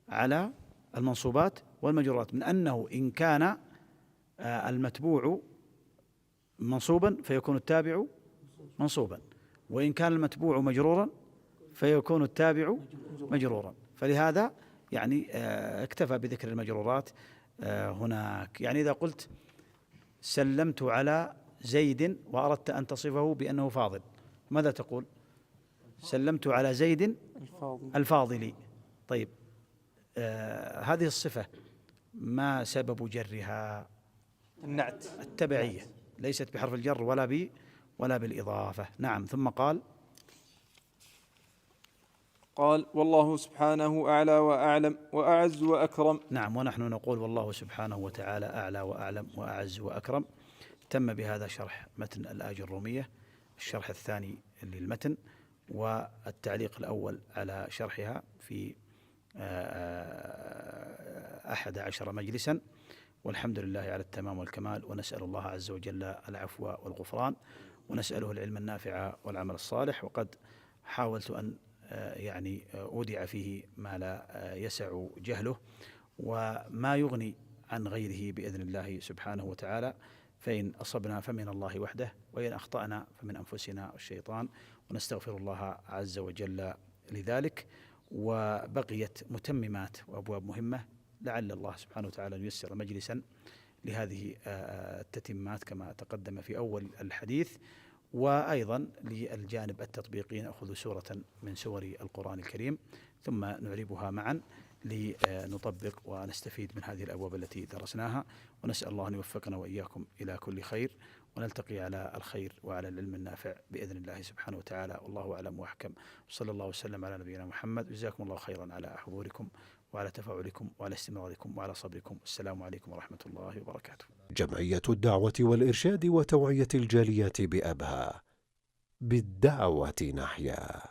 على المنصوبات والمجرورات، من أنه إن كان المتبوع منصوبا فيكون التابع منصوبا، وإن كان المتبوع مجرورا فيكون التابع مجرورا. فلهذا يعني اكتفى بذكر المجرورات هناك. يعني إذا قلت سلمت على زيد وأردت أن تصفه بأنه فاضل، ماذا تقول؟ سلمت على زيد الفاضل. طيب هذه الصفة ما سبب جرها؟ النعت، التبعية، ليست بحرف الجر ولا بالإضافة. نعم. ثم قال والله سبحانه أعلى وأعلم وأعز وأكرم. نعم. ونحن نقول والله سبحانه وتعالى أعلى وأعلم وأعز وأكرم. تم بهذا شرح متن الآج الرومية، الشرح الثاني للمتن والتعليق الأول على شرحها في 11 مجلسا، والحمد لله على التمام والكمال. ونسأل الله عز وجل العفو والغفران، ونسأله العلم النافع والعمل الصالح. وقد حاولت أن يعني أودع فيه ما لا يسع جهله وما يغني عن غيره بإذن الله سبحانه وتعالى. فإن أصبنا فمن الله وحده، وإن أخطأنا فمن أنفسنا والشيطان، ونستغفر الله عز وجل لذلك. وبقيت متممات وأبواب مهمة، لعل الله سبحانه وتعالى ييسر مجلسا لهذه التتمات كما تقدم في أول الحديث. وأيضا للجانب التطبيقي نأخذ سورة من سور القرآن الكريم ثم نعربها معا لنطبق ونستفيد من هذه الأبواب التي درسناها. ونسأل الله أن يوفقنا وإياكم إلى كل خير، ونلتقي على الخير وعلى العلم النافع بإذن الله سبحانه وتعالى. والله أعلم وأحكم، صلى الله وسلم على نبينا محمد. جزاكم الله خيرا على حضوركم وعلى تفاعلكم وعلى استمراركم وعلى صبركم. السلام عليكم ورحمة الله وبركاته. جمعية الدعوة والإرشاد وتوعية الجاليات بأبها، بالدعوة نحيا.